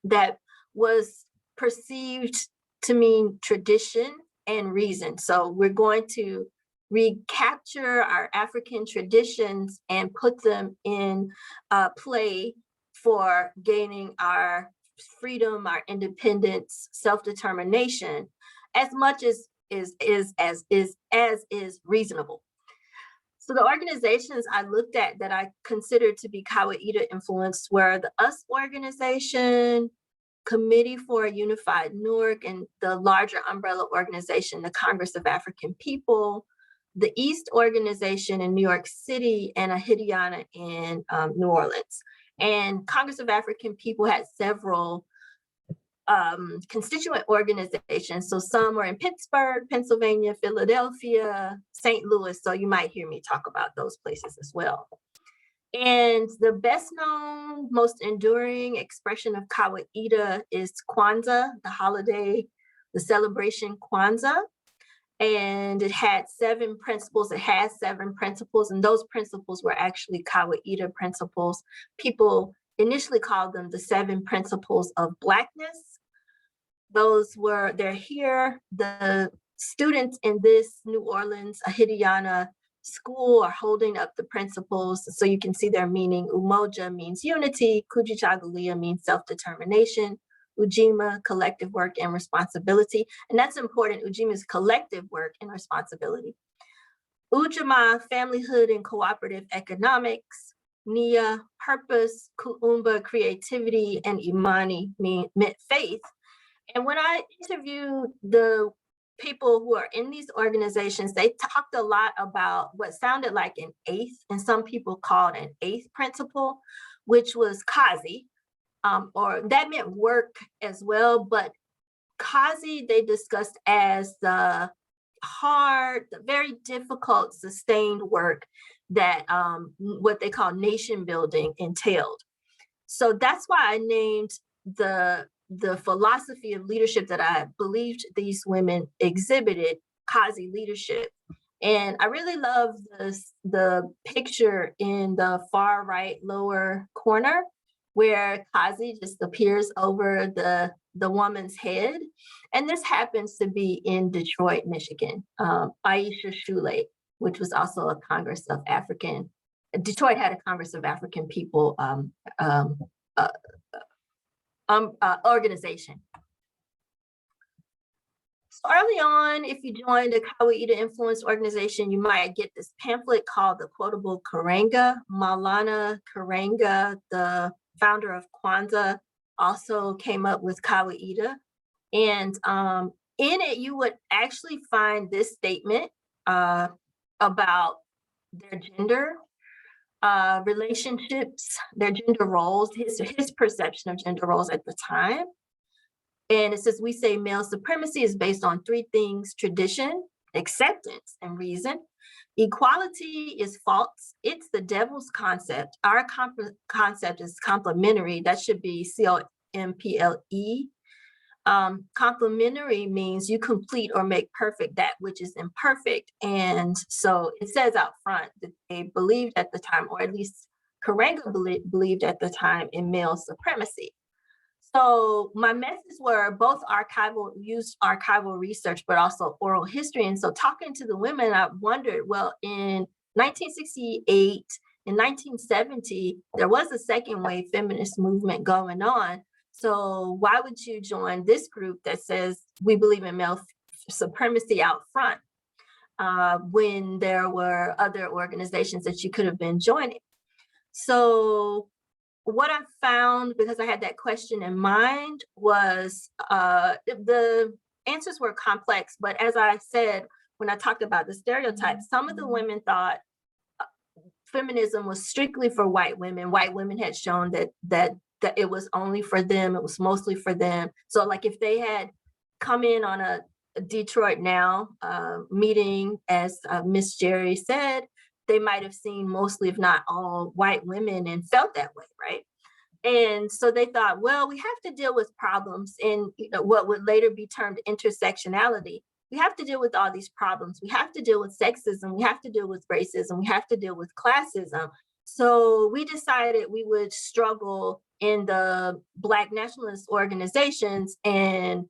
that was perceived to mean tradition and reason. So we're going to recapture our African traditions and put them in play for gaining our freedom, our independence, self-determination, as much as is reasonable. So the organizations I looked at that I considered to be Kawaida influenced were the US organization, Committee for a Unified Newark, and the larger umbrella organization, the Congress of African People, the East organization in New York City, and Hickey in New Orleans. And Congress of African People had several constituent organizations. So some were in Pittsburgh, Pennsylvania, Philadelphia, St. Louis. So you might hear me talk about those places as well. And the best known, most enduring expression of Kawaida is Kwanzaa, the holiday, the celebration Kwanzaa. And it had 7 principles. It has 7 principles, and those principles were actually Kawaida principles. People initially called them the 7 principles of Blackness. They're here. The students in this New Orleans, Hickey school are holding up the principles so you can see their meaning. Umoja means unity, Kujichagulia means self-determination, Ujima, collective work and responsibility. And that's important. Ujima is collective work and responsibility. Ujima, familyhood and cooperative economics. Nia, purpose. Kuumba, creativity. And Imani meant faith. And when I interviewed the people who are in these organizations, they talked a lot about what sounded like an 8th, and some people called an 8th principle, which was Qazi, or that meant work as well. But Qazi, they discussed as the hard, the very difficult, sustained work that what they call nation building entailed. So that's why I named the philosophy of leadership that I believed these women exhibited Quasi leadership. And I really love the picture in the far right lower corner where Qazi just appears over the woman's head. And this happens to be in Detroit, Michigan. Aisha Shule, which was also a Congress of African, Detroit had a Congress of African People organization. So early on, if you joined a Kawaida influenced organization, you might get this pamphlet called the Quotable Karanga. Maulana Karanga, the founder of Kwanzaa, also came up with Kawaida. And in it, you would actually find this statement about their gender relationships, their gender roles, his perception of gender roles at the time. And it says, we say male supremacy is based on three things: tradition, acceptance, and reason. Equality is false. It's the devil's concept. Our concept is complementary. That should be COMPLE. Complementary means you complete or make perfect that which is imperfect. And so it says out front that they believed at the time, or at least Karanga believed at the time, in male supremacy. So my methods were both used archival research, but also oral history. And so talking to the women, I wondered, well, in 1968 and 1970, there was a second wave feminist movement going on. So why would you join this group that says we believe in male supremacy out front when there were other organizations that you could have been joining? So what I found, because I had that question in mind, was the answers were complex. But as I said, when I talked about the stereotypes, some of the women thought feminism was strictly for white women. White women had shown that it was only for them. It was mostly for them. So like if they had come in on a Detroit Now meeting, as Miss Jerry said, they might have seen mostly, if not all, white women and felt that way, right? And so they thought, well, we have to deal with problems in what would later be termed intersectionality. We have to deal with all these problems. We have to deal with sexism. We have to deal with racism. We have to deal with classism. So we decided we would struggle in the Black nationalist organizations and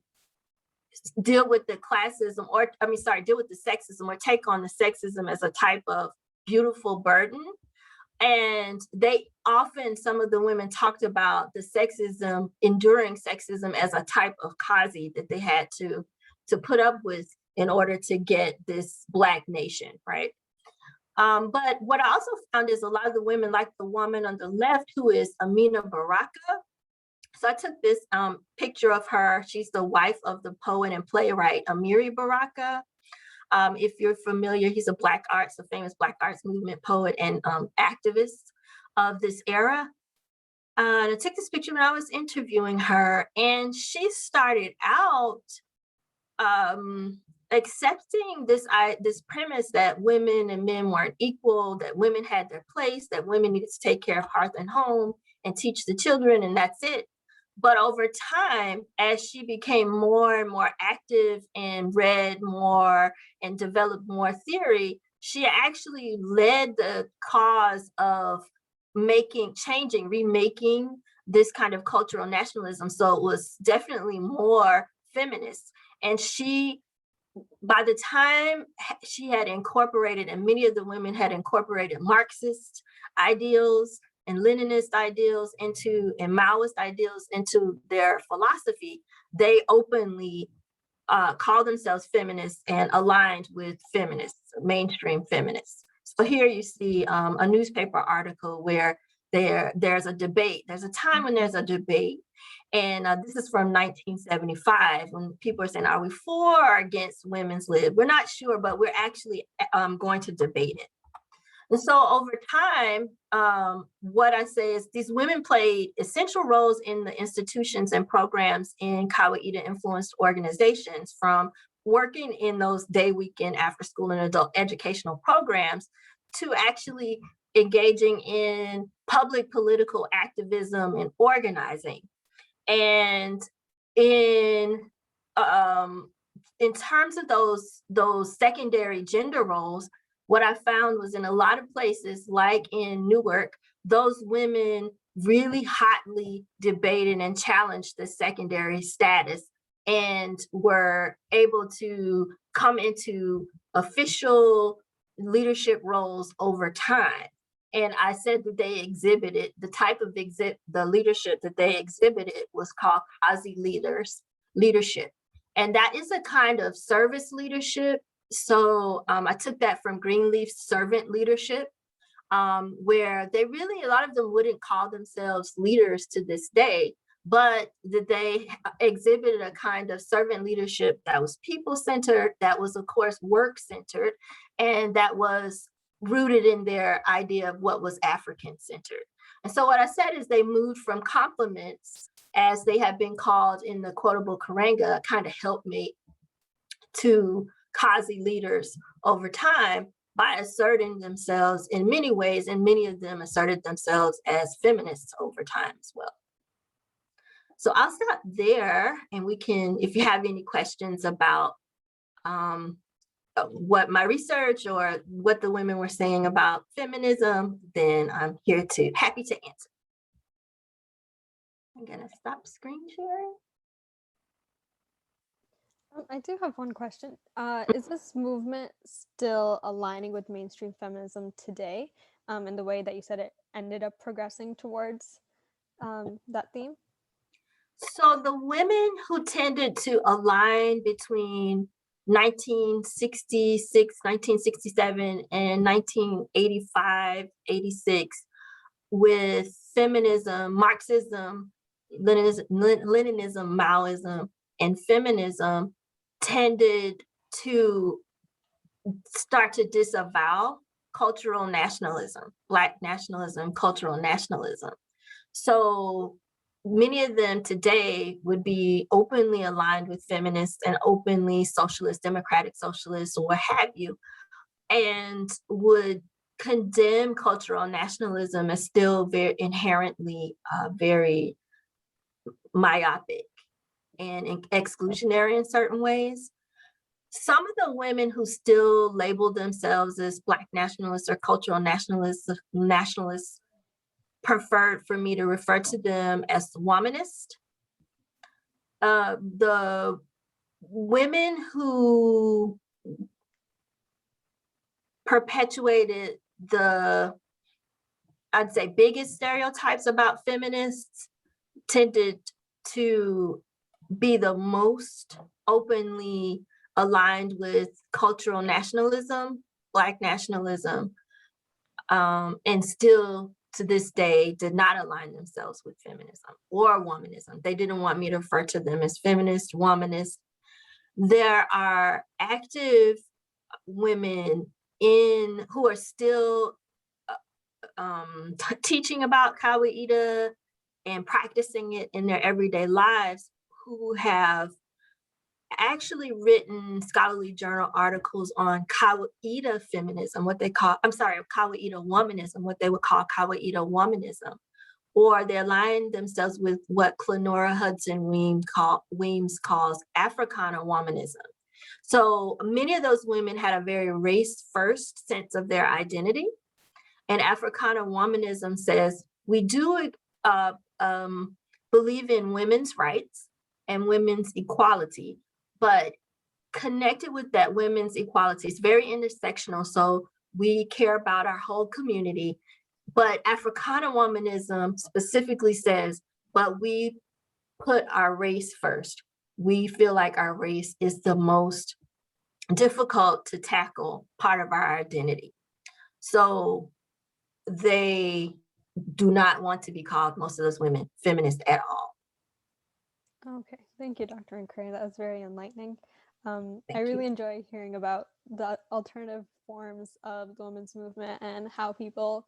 deal with the classism, deal with the sexism, or take on the sexism as a type of beautiful burden. And some of the women talked about the sexism, enduring sexism, as a type of Qazi that they had to put up with in order to get this Black nation, right? But what I also found is a lot of the women, like the woman on the left, who is Amina Baraka. So I took this picture of her. She's the wife of the poet and playwright Amiri Baraka. If you're familiar, he's a famous Black arts movement poet and activist of this era. And I took this picture when I was interviewing her, and she started out accepting this premise that women and men weren't equal, that women had their place, that women needed to take care of hearth and home and teach the children, and that's it. But over time, as she became more and more active and read more and developed more theory, she actually led the cause of remaking this kind of cultural nationalism. So it was definitely more feminist. And by the time she had incorporated, and many of the women had incorporated Marxist ideals and Leninist ideals and Maoist ideals into their philosophy, they openly call themselves feminists and aligned with feminists, mainstream feminists. So here you see a newspaper article where there's a debate. There's a time when there's a debate. And this is from 1975, when people are saying, are we for or against women's lib? We're not sure, but we're actually going to debate it. And so over time, what I say is these women played essential roles in the institutions and programs in Kawaida influenced organizations, from working in those day, weekend, after school and adult educational programs to actually engaging in public political activism and organizing. And in terms of those secondary gender roles, what I found was in a lot of places, like in Newark, those women really hotly debated and challenged the secondary status and were able to come into official leadership roles over time. And I said that they exhibited, the type of the leadership that they exhibited was called Quasi Leaders leadership. And that is a kind of service leadership. So I took that from Greenleaf's servant leadership. where they really, a lot of them wouldn't call themselves leaders to this day, but that they exhibited a kind of servant leadership that was people-centered, that was, of course, work-centered, and that was rooted in their idea of what was African-centered. And so what I said is they moved from compliments, as they have been called in the Quotable Karanga, kind of helpmate, to Quasi leaders over time by asserting themselves in many ways, and many of them asserted themselves as feminists over time as well. So I'll stop there, and we can, if you have any questions about what my research or what the women were saying about feminism, then I'm happy to answer. I'm gonna stop screen sharing. I do have one question. Is this movement still aligning with mainstream feminism today, in the way that you said it ended up progressing towards that theme? So the women who tended to align between 1966, 1967, and 1985, 86 with feminism, Marxism, Leninism, Maoism, and feminism tended to start to disavow cultural nationalism, Black nationalism, cultural nationalism. So many of them today would be openly aligned with feminists and openly socialist, democratic socialists, or what have you, and would condemn cultural nationalism as still very inherently very myopic and exclusionary in certain ways. Some of the women who still label themselves as Black nationalists or cultural nationalists preferred for me to refer to them as womanist. The women who perpetuated the, I'd say, biggest stereotypes about feminists tended to be the most openly aligned with cultural nationalism, Black nationalism, and still to this day did not align themselves with feminism or womanism. They didn't want me to refer to them as feminist, womanist. There are active women who are still teaching about kawaida and practicing it in their everyday lives, who have actually written scholarly journal articles on kawaida feminism, kawaida womanism, what they would call kawaida womanism, or they align themselves with what Clenora Hudson Weems calls Africana womanism. So many of those women had a very race-first sense of their identity, and Africana womanism says we do believe in women's rights and women's equality, but connected with that women's equality, it's very intersectional. So we care about our whole community, but Africana womanism specifically says, but we put our race first. We feel like our race is the most difficult to tackle part of our identity. So they do not want to be called, most of those women, feminist at all. Okay, thank you, Dr. McRae. That was very enlightening. I really enjoy hearing about the alternative forms of the women's movement and how people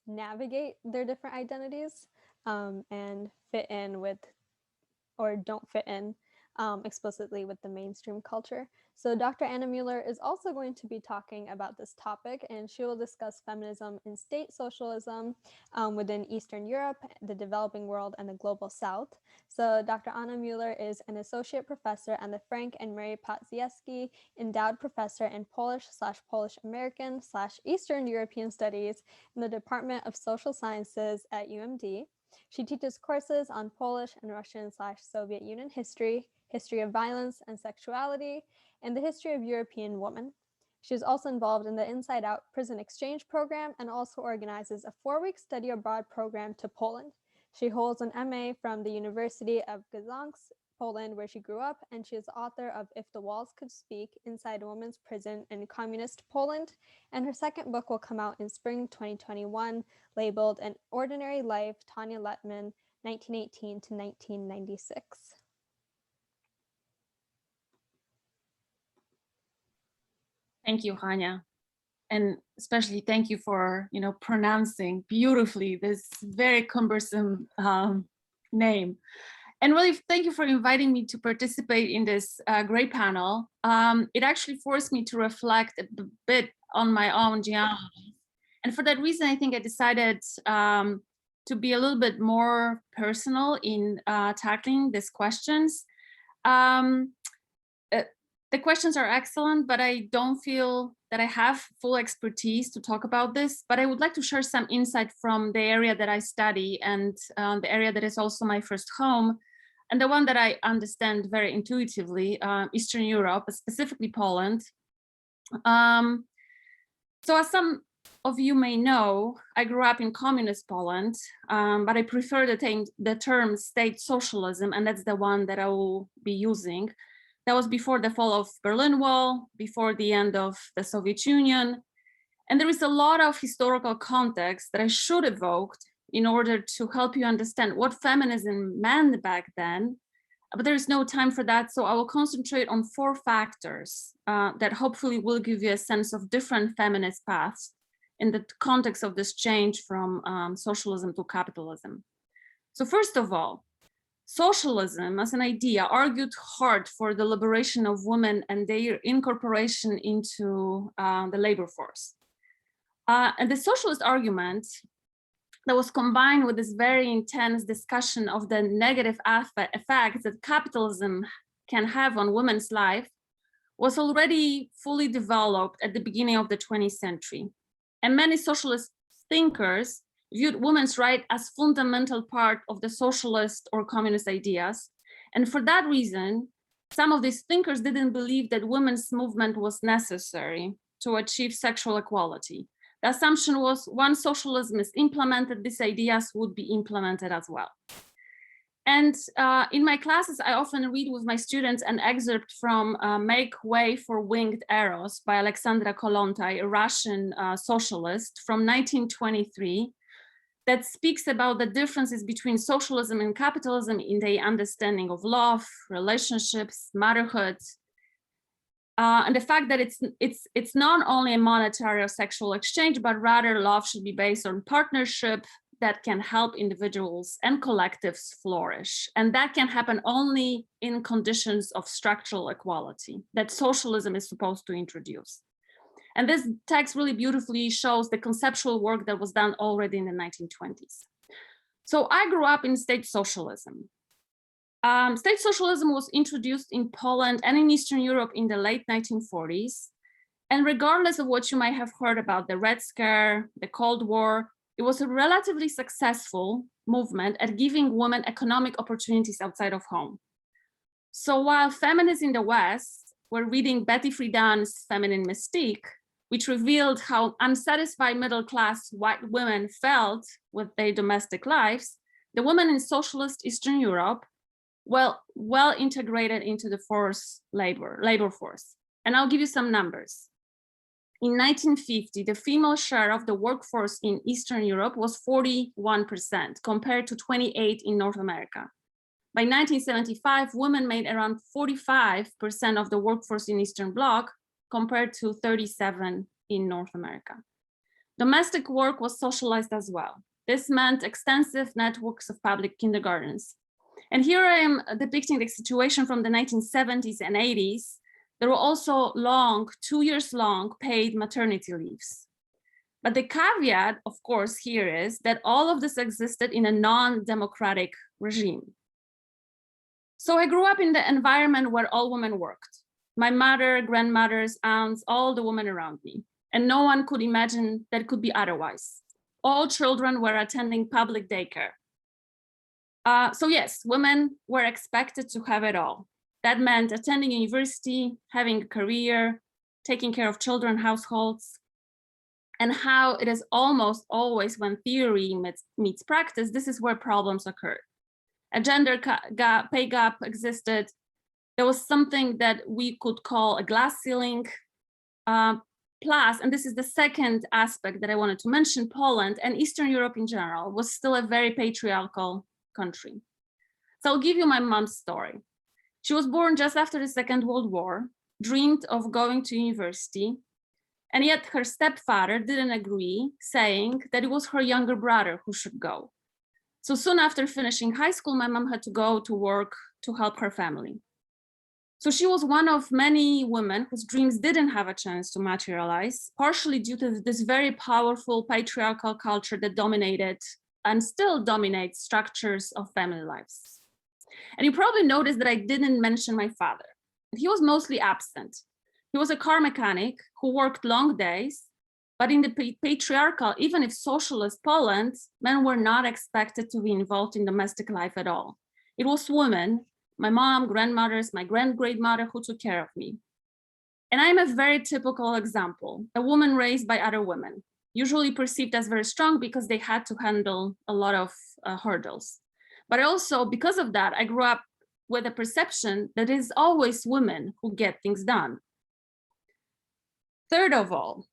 navigate their different identities and fit in with, or don't fit in explicitly with the mainstream culture. So Dr. Anna Mueller is also going to be talking about this topic, and she will discuss feminism in state socialism within Eastern Europe, the developing world, and the global South. So Dr. Anna Mueller is an associate professor and the Frank and Mary Paczewski Endowed Professor in Polish/Polish American/ Eastern European Studies in the Department of Social Sciences at UM-D. She teaches courses on Polish and Russian/Soviet Union history, history of violence and sexuality, and the history of European women. She is also involved in the Inside Out Prison Exchange Program and also organizes a 4-week study abroad program to Poland. She holds an MA from the University of Gdańsk, Poland, where she grew up, and she is the author of If the Walls Could Speak, Inside a Woman's Prison in Communist Poland. And her second book will come out in spring 2021, labeled An Ordinary Life, Tanya Letman, 1918 to 1996. Thank you, Hanya. And especially thank you for, pronouncing beautifully this very cumbersome name. And really, thank you for inviting me to participate in this great panel. It actually forced me to reflect a bit on my own genealogy. And for that reason, I think I decided to be a little bit more personal in tackling these questions. The questions are excellent, but I don't feel that I have full expertise to talk about this, but I would like to share some insight from the area that I study and the area that is also my first home, and the one that I understand very intuitively, Eastern Europe, specifically Poland. So as some of you may know, I grew up in communist Poland, but I prefer the term state socialism, and that's the one that I will be using. That was before the fall of Berlin Wall, before the end of the Soviet Union. And there is a lot of historical context that I should evoke in order to help you understand what feminism meant back then, but there is no time for that. So I will concentrate on 4 factors that hopefully will give you a sense of different feminist paths in the context of this change from socialism to capitalism. So first of all, socialism as an idea argued hard for the liberation of women and their incorporation into the labor force. And the socialist argument that was combined with this very intense discussion of the negative effects that capitalism can have on women's life was already fully developed at the beginning of the 20th century. And many socialist thinkers viewed women's rights as fundamental part of the socialist or communist ideas. And for that reason, some of these thinkers didn't believe that women's movement was necessary to achieve sexual equality. The assumption was once socialism is implemented, these ideas would be implemented as well. And in my classes, I often read with my students an excerpt from Make Way for Winged Arrows by Alexandra Kollontai, a Russian socialist from 1923, that speaks about the differences between socialism and capitalism in their understanding of love, relationships, motherhood, and the fact that it's not only a monetary or sexual exchange, but rather love should be based on partnership that can help individuals and collectives flourish. And that can happen only in conditions of structural equality that socialism is supposed to introduce. And this text really beautifully shows the conceptual work that was done already in the 1920s. So I grew up in state socialism. State socialism was introduced in Poland and in Eastern Europe in the late 1940s. And regardless of what you might have heard about the Red Scare, the Cold War, it was a relatively successful movement at giving women economic opportunities outside of home. So while feminists in the West were reading Betty Friedan's Feminine Mystique, which revealed how unsatisfied middle-class white women felt with their domestic lives, the women in socialist Eastern Europe well integrated into the labor force. And I'll give you some numbers. In 1950, the female share of the workforce in Eastern Europe was 41% compared to 28% in North America. By 1975, women made around 45% of the workforce in Eastern Bloc compared to 37% in North America. Domestic work was socialized as well. This meant extensive networks of public kindergartens. And here I am depicting the situation from the 1970s and 80s. There were also 2 years long paid maternity leaves. But the caveat, of course, here is that all of this existed in a non-democratic regime. So I grew up in the environment where all women worked. My mother, grandmothers, aunts, all the women around me. And no one could imagine that it could be otherwise. All children were attending public daycare. So yes, women were expected to have it all. That meant attending university, having a career, taking care of children, households, and how it is almost always when theory meets practice, this is where problems occur. A pay gap existed. There was something that we could call a glass ceiling. Plus, and this is the second aspect that I wanted to mention, Poland and Eastern Europe in general was still a very patriarchal country. So I'll give you my mom's story. She was born just after the Second World War, dreamed of going to university, and yet her stepfather didn't agree, saying that it was her younger brother who should go. So soon after finishing high school, my mom had to go to work to help her family. So she was one of many women whose dreams didn't have a chance to materialize, partially due to this very powerful patriarchal culture that dominated and still dominates structures of family lives. And you probably noticed that I didn't mention my father. He was mostly absent. He was a car mechanic who worked long days, but in the patriarchal, even if socialist Poland, men were not expected to be involved in domestic life at all. It was women, my mom, grandmothers, my great-grandmother who took care of me. And I'm a very typical example, a woman raised by other women, usually perceived as very strong because they had to handle a lot of hurdles. But also because of that, I grew up with a perception that it is always women who get things done. Third of all,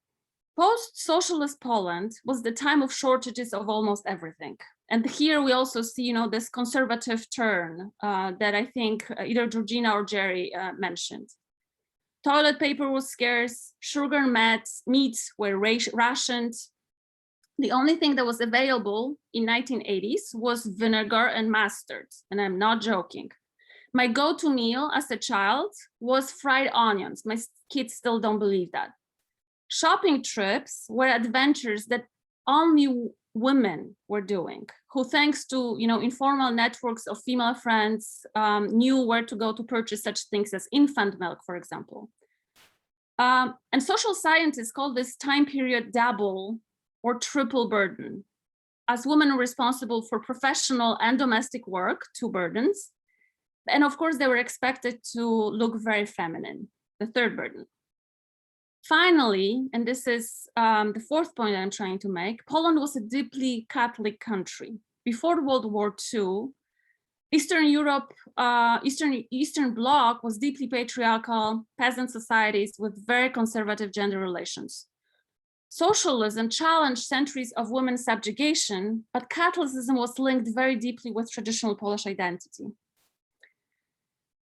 post-socialist Poland was the time of shortages of almost everything. And here we also see, this conservative turn that I think either Georgina or Jerry mentioned. Toilet paper was scarce, sugar and meats were rationed. The only thing that was available in 1980s was vinegar and mustard, and I'm not joking. My go-to meal as a child was fried onions. My kids still don't believe that. Shopping trips were adventures that only women were doing, who thanks to informal networks of female friends knew where to go to purchase such things as infant milk, for example. And social scientists call this time period double or triple burden, as women are responsible for professional and domestic work, 2 burdens. And of course, they were expected to look very feminine, the 3rd burden. Finally, and this is the 4th point that I'm trying to make, Poland was a deeply Catholic country. Before World War II, Eastern Europe, Eastern Bloc was deeply patriarchal, peasant societies with very conservative gender relations. Socialism challenged centuries of women's subjugation, but Catholicism was linked very deeply with traditional Polish identity.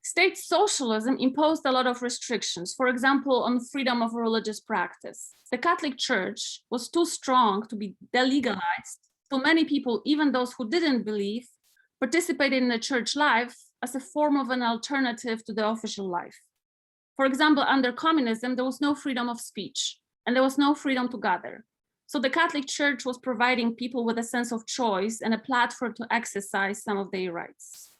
State socialism imposed a lot of restrictions, for example, on freedom of religious practice. The Catholic Church was too strong to be delegalized, so many people, even those who didn't believe, participated in the church life as a form of an alternative to the official life. For example, under communism, there was no freedom of speech, and there was no freedom to gather. So the Catholic Church was providing people with a sense of choice and a platform to exercise some of their rights.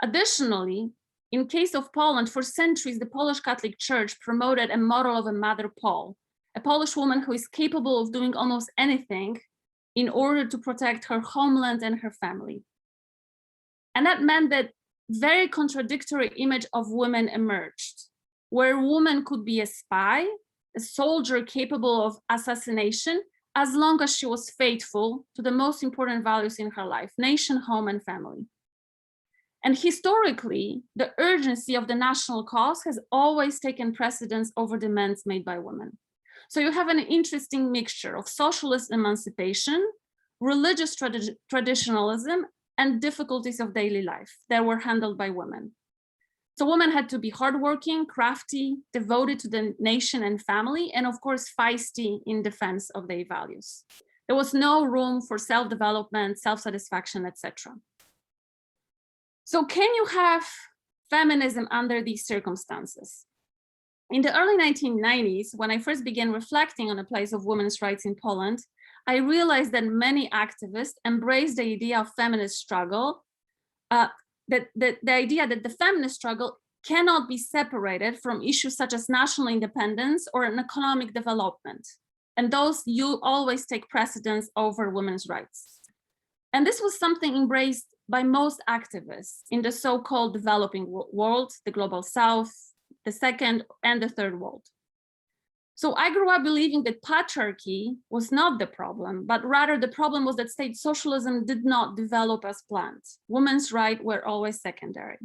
Additionally, in case of Poland, for centuries, the Polish Catholic Church promoted a model of a Mother Pole, a Polish woman who is capable of doing almost anything in order to protect her homeland and her family. And that meant that very contradictory image of women emerged, where a woman could be a spy, a soldier capable of assassination, as long as she was faithful to the most important values in her life, nation, home, and family. And historically, the urgency of the national cause has always taken precedence over demands made by women. So you have an interesting mixture of socialist emancipation, religious traditionalism, and difficulties of daily life that were handled by women. So women had to be hardworking, crafty, devoted to the nation and family, and of course, feisty in defense of their values. There was no room for self-development, self-satisfaction, etc. So can you have feminism under these circumstances? In the early 1990s, when I first began reflecting on the place of women's rights in Poland, I realized that many activists embraced the idea of feminist struggle, the idea that the feminist struggle cannot be separated from issues such as national independence or an economic development. And those you always take precedence over women's rights. And this was something embraced by most activists in the so-called developing world, the global south, the second and the third world. So I grew up believing that patriarchy was not the problem, but rather the problem was that state socialism did not develop as planned. Women's rights were always secondary.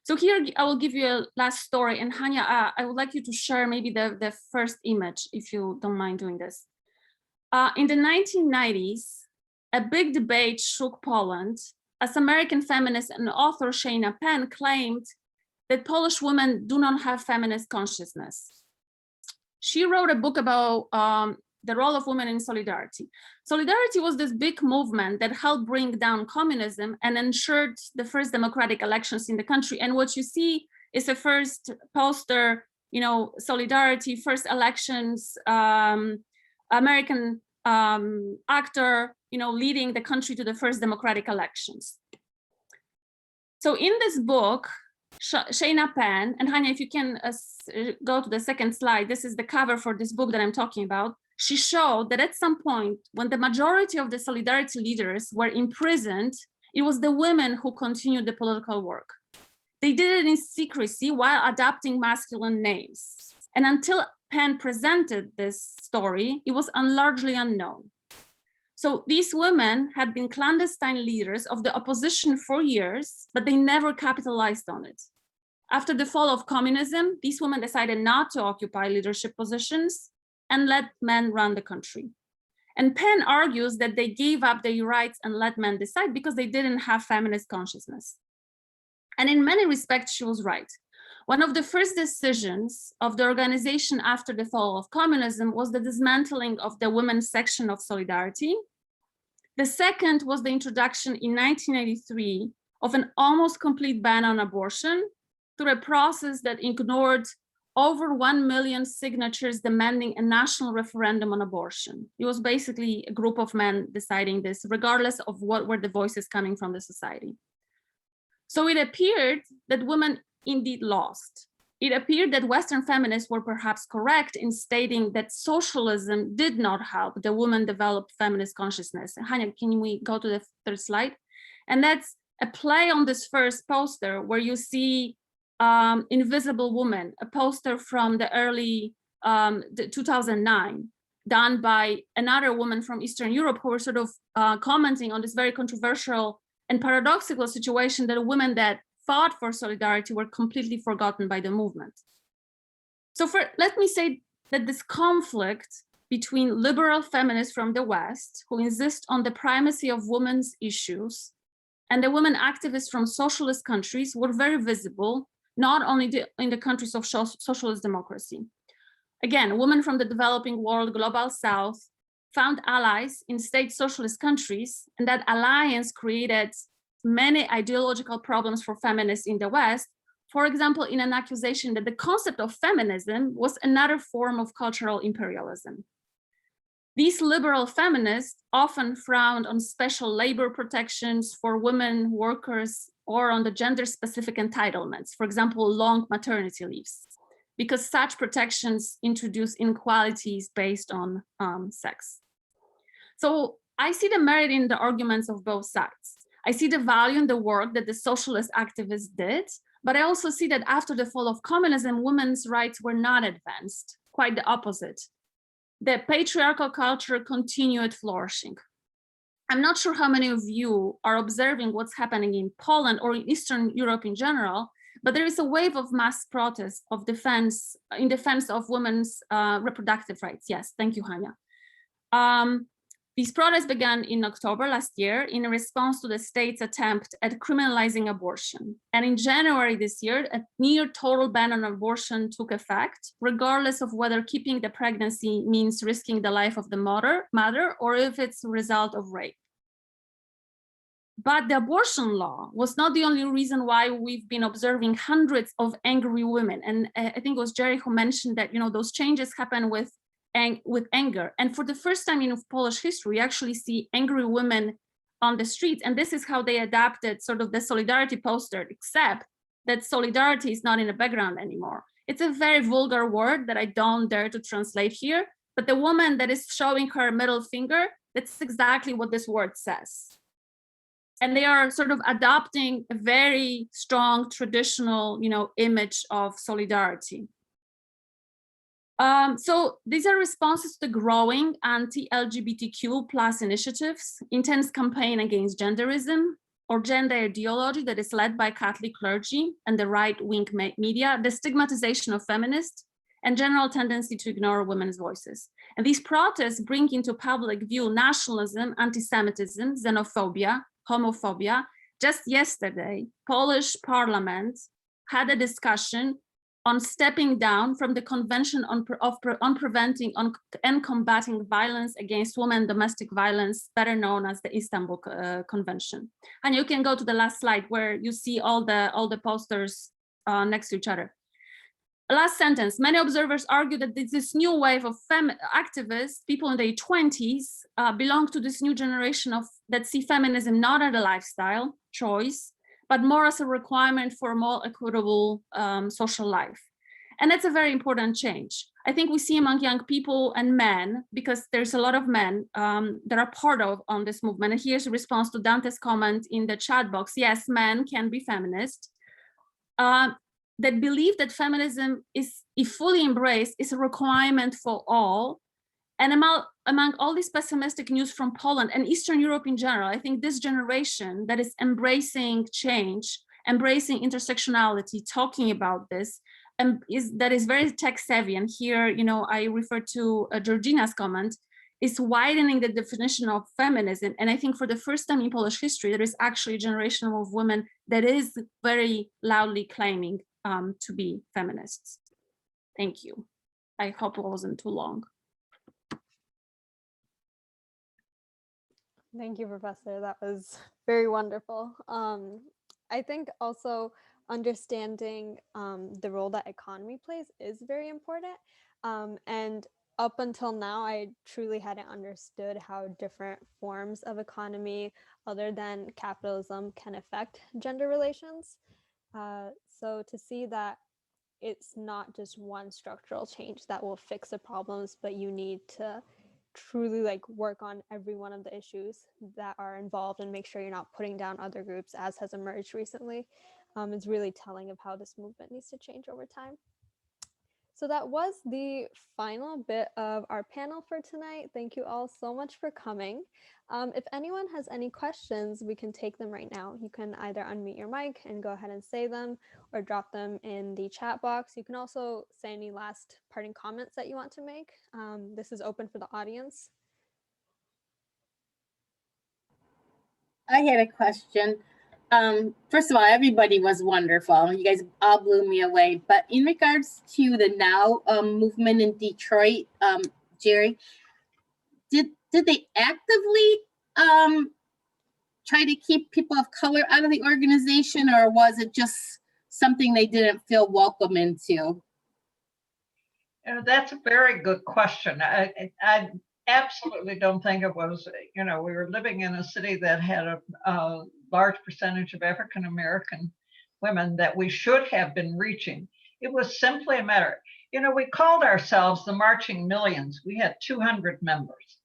So here I will give you a last story, and Hania, I would like you to share maybe the first image, if you don't mind doing this. In the 1990s, a big debate shook Poland as American feminist and author Shana Penn claimed that Polish women do not have feminist consciousness. She wrote a book about the role of women in solidarity. Solidarity was this big movement that helped bring down communism and ensured the first democratic elections in the country. And what you see is the first poster, solidarity, first elections, American actor, leading the country to the first democratic elections. So in this book, Shana Penn, and Hania, if you can go to the second slide, this is the cover for this book that I'm talking about. She showed that at some point, when the majority of the solidarity leaders were imprisoned, it was the women who continued the political work. They did it in secrecy while adopting masculine names. And until Penn presented this story, it was largely unknown. So these women had been clandestine leaders of the opposition for years, but they never capitalized on it. After the fall of communism, these women decided not to occupy leadership positions and let men run the country. And Penn argues that they gave up their rights and let men decide because they didn't have feminist consciousness. And in many respects, she was right. One of the first decisions of the organization after the fall of communism was the dismantling of the women's section of Solidarity. The second was the introduction in 1983 of an almost complete ban on abortion through a process that ignored over 1 million signatures demanding a national referendum on abortion. It was basically a group of men deciding this, regardless of what were the voices coming from the society. So it appeared that women indeed lost. It appeared that Western feminists were perhaps correct in stating that socialism did not help the women develop feminist consciousness. Hania, can we go to the third slide? And that's a play on this first poster where you see Invisible Woman, a poster from the early 2009, done by another woman from Eastern Europe who were sort of commenting on this very controversial and paradoxical situation that women that fought for solidarity were completely forgotten by the movement. So let me say that this conflict between liberal feminists from the West, who insist on the primacy of women's issues, and the women activists from socialist countries were very visible, not only in the countries of socialist democracy. Again, women from the developing world, global South, found allies in state socialist countries, and that alliance created many ideological problems for feminists in the West, for example, in an accusation that the concept of feminism was another form of cultural imperialism. These liberal feminists often frowned on special labor protections for women workers or on the gender-specific entitlements, for example, long maternity leaves, because such protections introduce inequalities based on sex. So I see the merit in the arguments of both sides. I see the value in the work that the socialist activists did, but I also see that after the fall of communism, women's rights were not advanced, quite the opposite. The patriarchal culture continued flourishing. I'm not sure how many of you are observing what's happening in Poland or in Eastern Europe in general, but there is a wave of mass protest of defense of women's reproductive rights. Yes, thank you, Hania. These protests began in October last year in response to the state's attempt at criminalizing abortion. And in January this year, a near total ban on abortion took effect, regardless of whether keeping the pregnancy means risking the life of the mother or if it's a result of rape. But the abortion law was not the only reason why we've been observing hundreds of angry women. And I think it was Jerry who mentioned that, those changes happen with anger. And for the first time in Polish history, we actually see angry women on the streets. And this is how they adapted sort of the solidarity poster, except that solidarity is not in the background anymore. It's a very vulgar word that I don't dare to translate here, but the woman that is showing her middle finger, that's exactly what this word says. And they are sort of adopting a very strong traditional, image of solidarity. So these are responses to the growing anti-LGBTQ plus initiatives, intense campaign against genderism or gender ideology that is led by Catholic clergy and the right-wing media, the stigmatization of feminists, and general tendency to ignore women's voices. And these protests bring into public view nationalism, anti-Semitism, xenophobia, homophobia. Just yesterday, Polish parliament had a discussion on stepping down from the Convention on Preventing and Combating Violence Against Women, Domestic Violence, better known as the Istanbul Convention. And you can go to the last slide where you see all the posters next to each other. Last sentence, many observers argue that this new wave of activists, people in their 20s, belong to this new generation that see feminism not as a lifestyle choice, but more as a requirement for a more equitable social life. And that's a very important change. I think we see among young people and men, because there's a lot of men that are part of on this movement. And here's a response to Dante's comment in the chat box. Yes, men can be feminist. That believe that feminism is, if fully embraced, is a requirement for all. And among all this pessimistic news from Poland and Eastern Europe in general, I think this generation that is embracing change, embracing intersectionality, talking about this, and that is very tech savvy. And here, you know, I refer to Georgina's comment, is widening the definition of feminism. And I think for the first time in Polish history, there is actually a generation of women that is very loudly claiming to be feminists. Thank you. I hope it wasn't too long. Thank you, Professor. That was very wonderful. I think also understanding the role that economy plays is very important. And up until now, I truly hadn't understood how different forms of economy other than capitalism can affect gender relations. So to see that it's not just one structural change that will fix the problems, but you need to truly like work on every one of the issues that are involved and make sure you're not putting down other groups, as has emerged recently, is really telling of how this movement needs to change over time. So that was the final bit of our panel for tonight. Thank you all so much for coming. If anyone has any questions, we can take them right now. You can either unmute your mic and go ahead and say them or drop them in the chat box. You can also say any last parting comments that you want to make. This is open for the audience. I had a question. First of all, everybody was wonderful. You guys all blew me away. But in regards to the Now movement in Detroit, Jerry, did they actively try to keep people of color out of the organization, or was it just something they didn't feel welcome into? You know, that's a very good question. I absolutely don't think it was, you know, we were living in a city that had a large percentage of African-American women that we should have been reaching. It was simply a matter, you know, we called ourselves the Marching Millions. We had 200 members.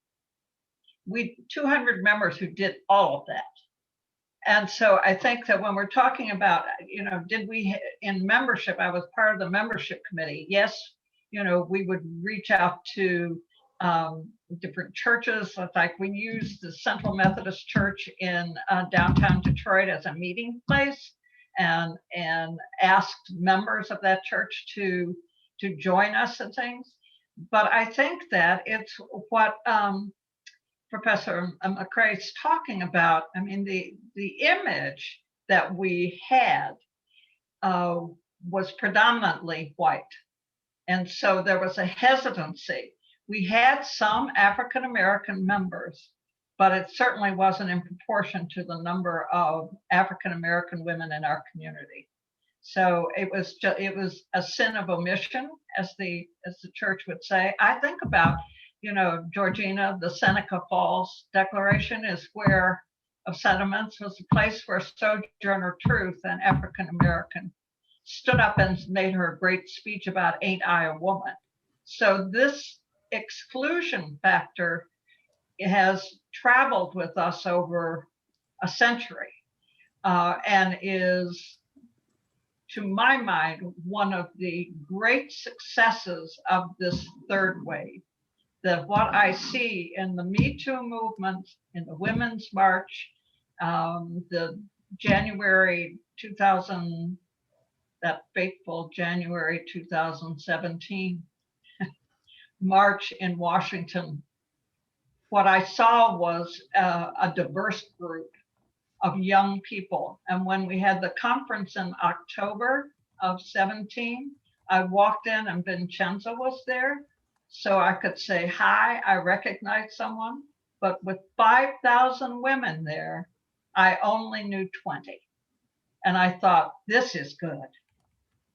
200 members who did all of that. And so I think that when we're talking about, you know, did we, in membership, I was part of the membership committee. Yes, you know, we would reach out to different churches. Like we used the Central Methodist Church in downtown Detroit as a meeting place, and asked members of that church to join us and things. But I think that it's what Professor McRae is talking about. I mean, the image that we had was predominantly white. And so there was a hesitancy. We had some African-American members, but it certainly wasn't in proportion to the number of African-American women in our community. So it was a sin of omission, as the church would say. I think about, you know, Georgina, the Seneca Falls Declaration is where, of sentiments, was a place where Sojourner Truth, an African-American, stood up and made her great speech about "Ain't I a Woman?" So this exclusion factor has traveled with us over a century, and is to my mind, one of the great successes of this third wave. That what I see in the Me Too movement, in the Women's March, the January 2000, that fateful January 2017 march in Washington, what I saw was a diverse group of young people. And when we had the conference in October of 17, I walked in and Vincenza was there. So I could say hi, I recognized someone, but with 5,000 women there, I only knew 20. And I thought, this is good.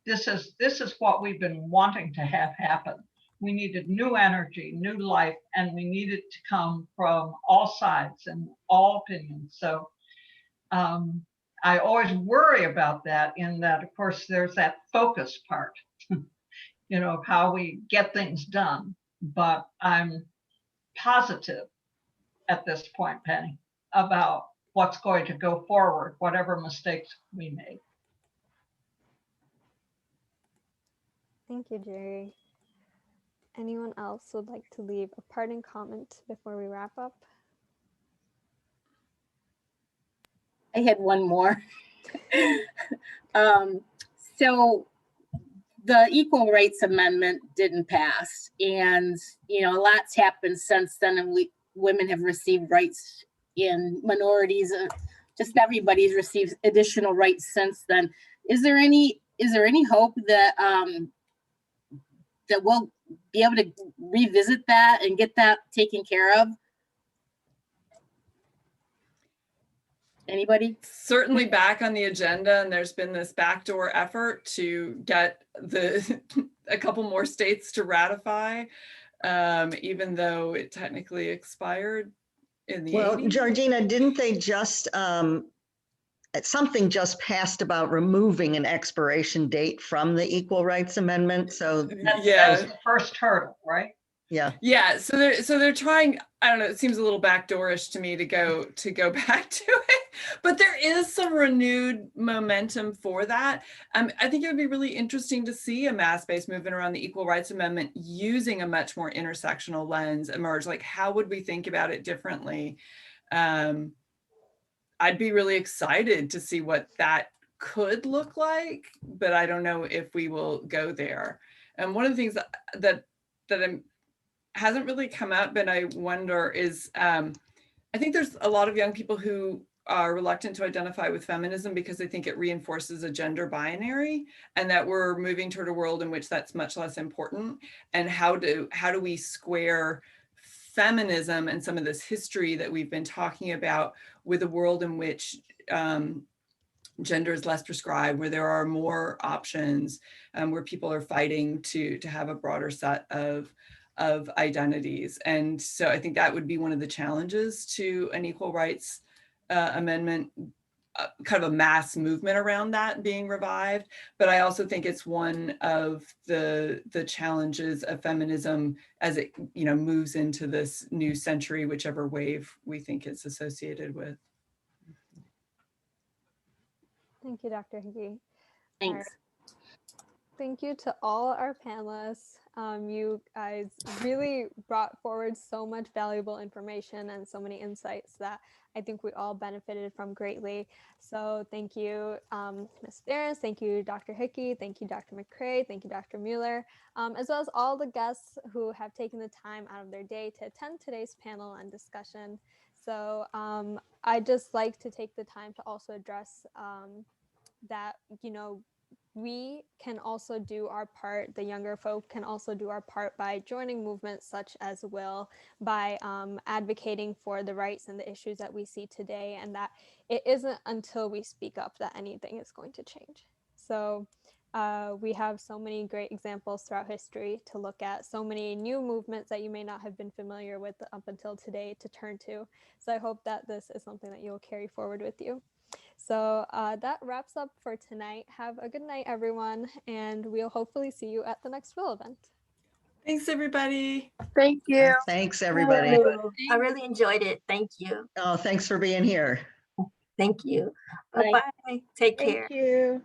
This is what we've been wanting to have happen. We needed new energy, new life, and we needed to come from all sides and all opinions. So I always worry about that, in that, of course, there's that focus part, of how we get things done. But I'm positive at this point, Penny, about what's going to go forward, whatever mistakes we made. Thank you, Jerry. Anyone else would like to leave a parting comment before we wrap up? I had one more. So the Equal Rights Amendment didn't pass, and a lot's happened since then, and women have received rights in minorities. Just everybody's received additional rights since then. Is there any hope that that we'll be able to revisit that and get that taken care of? Anybody? Certainly back on the agenda, and there's been this backdoor effort to get a couple more states to ratify, even though it technically expired in the 80s. Georgina, didn't they just something just passed about removing an expiration date from the Equal Rights Amendment? So that's the first hurdle, right? Yeah. So they're trying. I don't know. It seems a little backdoorish to me to go back to it, but there is some renewed momentum for that. I think it would be really interesting to see a mass-based movement around the Equal Rights Amendment using a much more intersectional lens emerge. Like, how would we think about it differently? I'd be really excited to see what that could look like, but I don't know if we will go there. And one of the things that hasn't really come up, but I wonder is, I think there's a lot of young people who are reluctant to identify with feminism because they think it reinforces a gender binary, and that we're moving toward a world in which that's much less important. And how do we square feminism and some of this history that we've been talking about with a world in which gender is less prescribed, where there are more options, where people are fighting to have a broader set of identities. And so I think that would be one of the challenges to an equal rights amendment, kind of a mass movement around that being revived. But I also think it's one of the challenges of feminism as it moves into this new century, whichever wave we think it's associated with. Thank you, Dr. Hickey. Thanks. Thank you to all our panelists. You guys really brought forward so much valuable information and so many insights that I think we all benefited from greatly. So thank you, Ms. Behrens, thank you, Dr. Hickey, thank you, Dr. McRae, thank you, Dr. Mueller, as well as all the guests who have taken the time out of their day to attend today's panel and discussion. So I'd just like to take the time to also address that, we can also do our part, the younger folk can also do our part by joining movements such as WILL, by advocating for the rights and the issues that we see today, and that it isn't until we speak up that anything is going to change. So we have so many great examples throughout history to look at, so many new movements that you may not have been familiar with up until today to turn to. So I hope that this is something that you'll carry forward with you. So that wraps up for tonight. Have a good night, everyone, and we'll hopefully see you at the next WILL event. Thanks, everybody. Thank you. Thanks, everybody. I really enjoyed it. Thank you. Oh, thanks for being here. Thank you. Bye. Bye-bye. Take care. Thank you.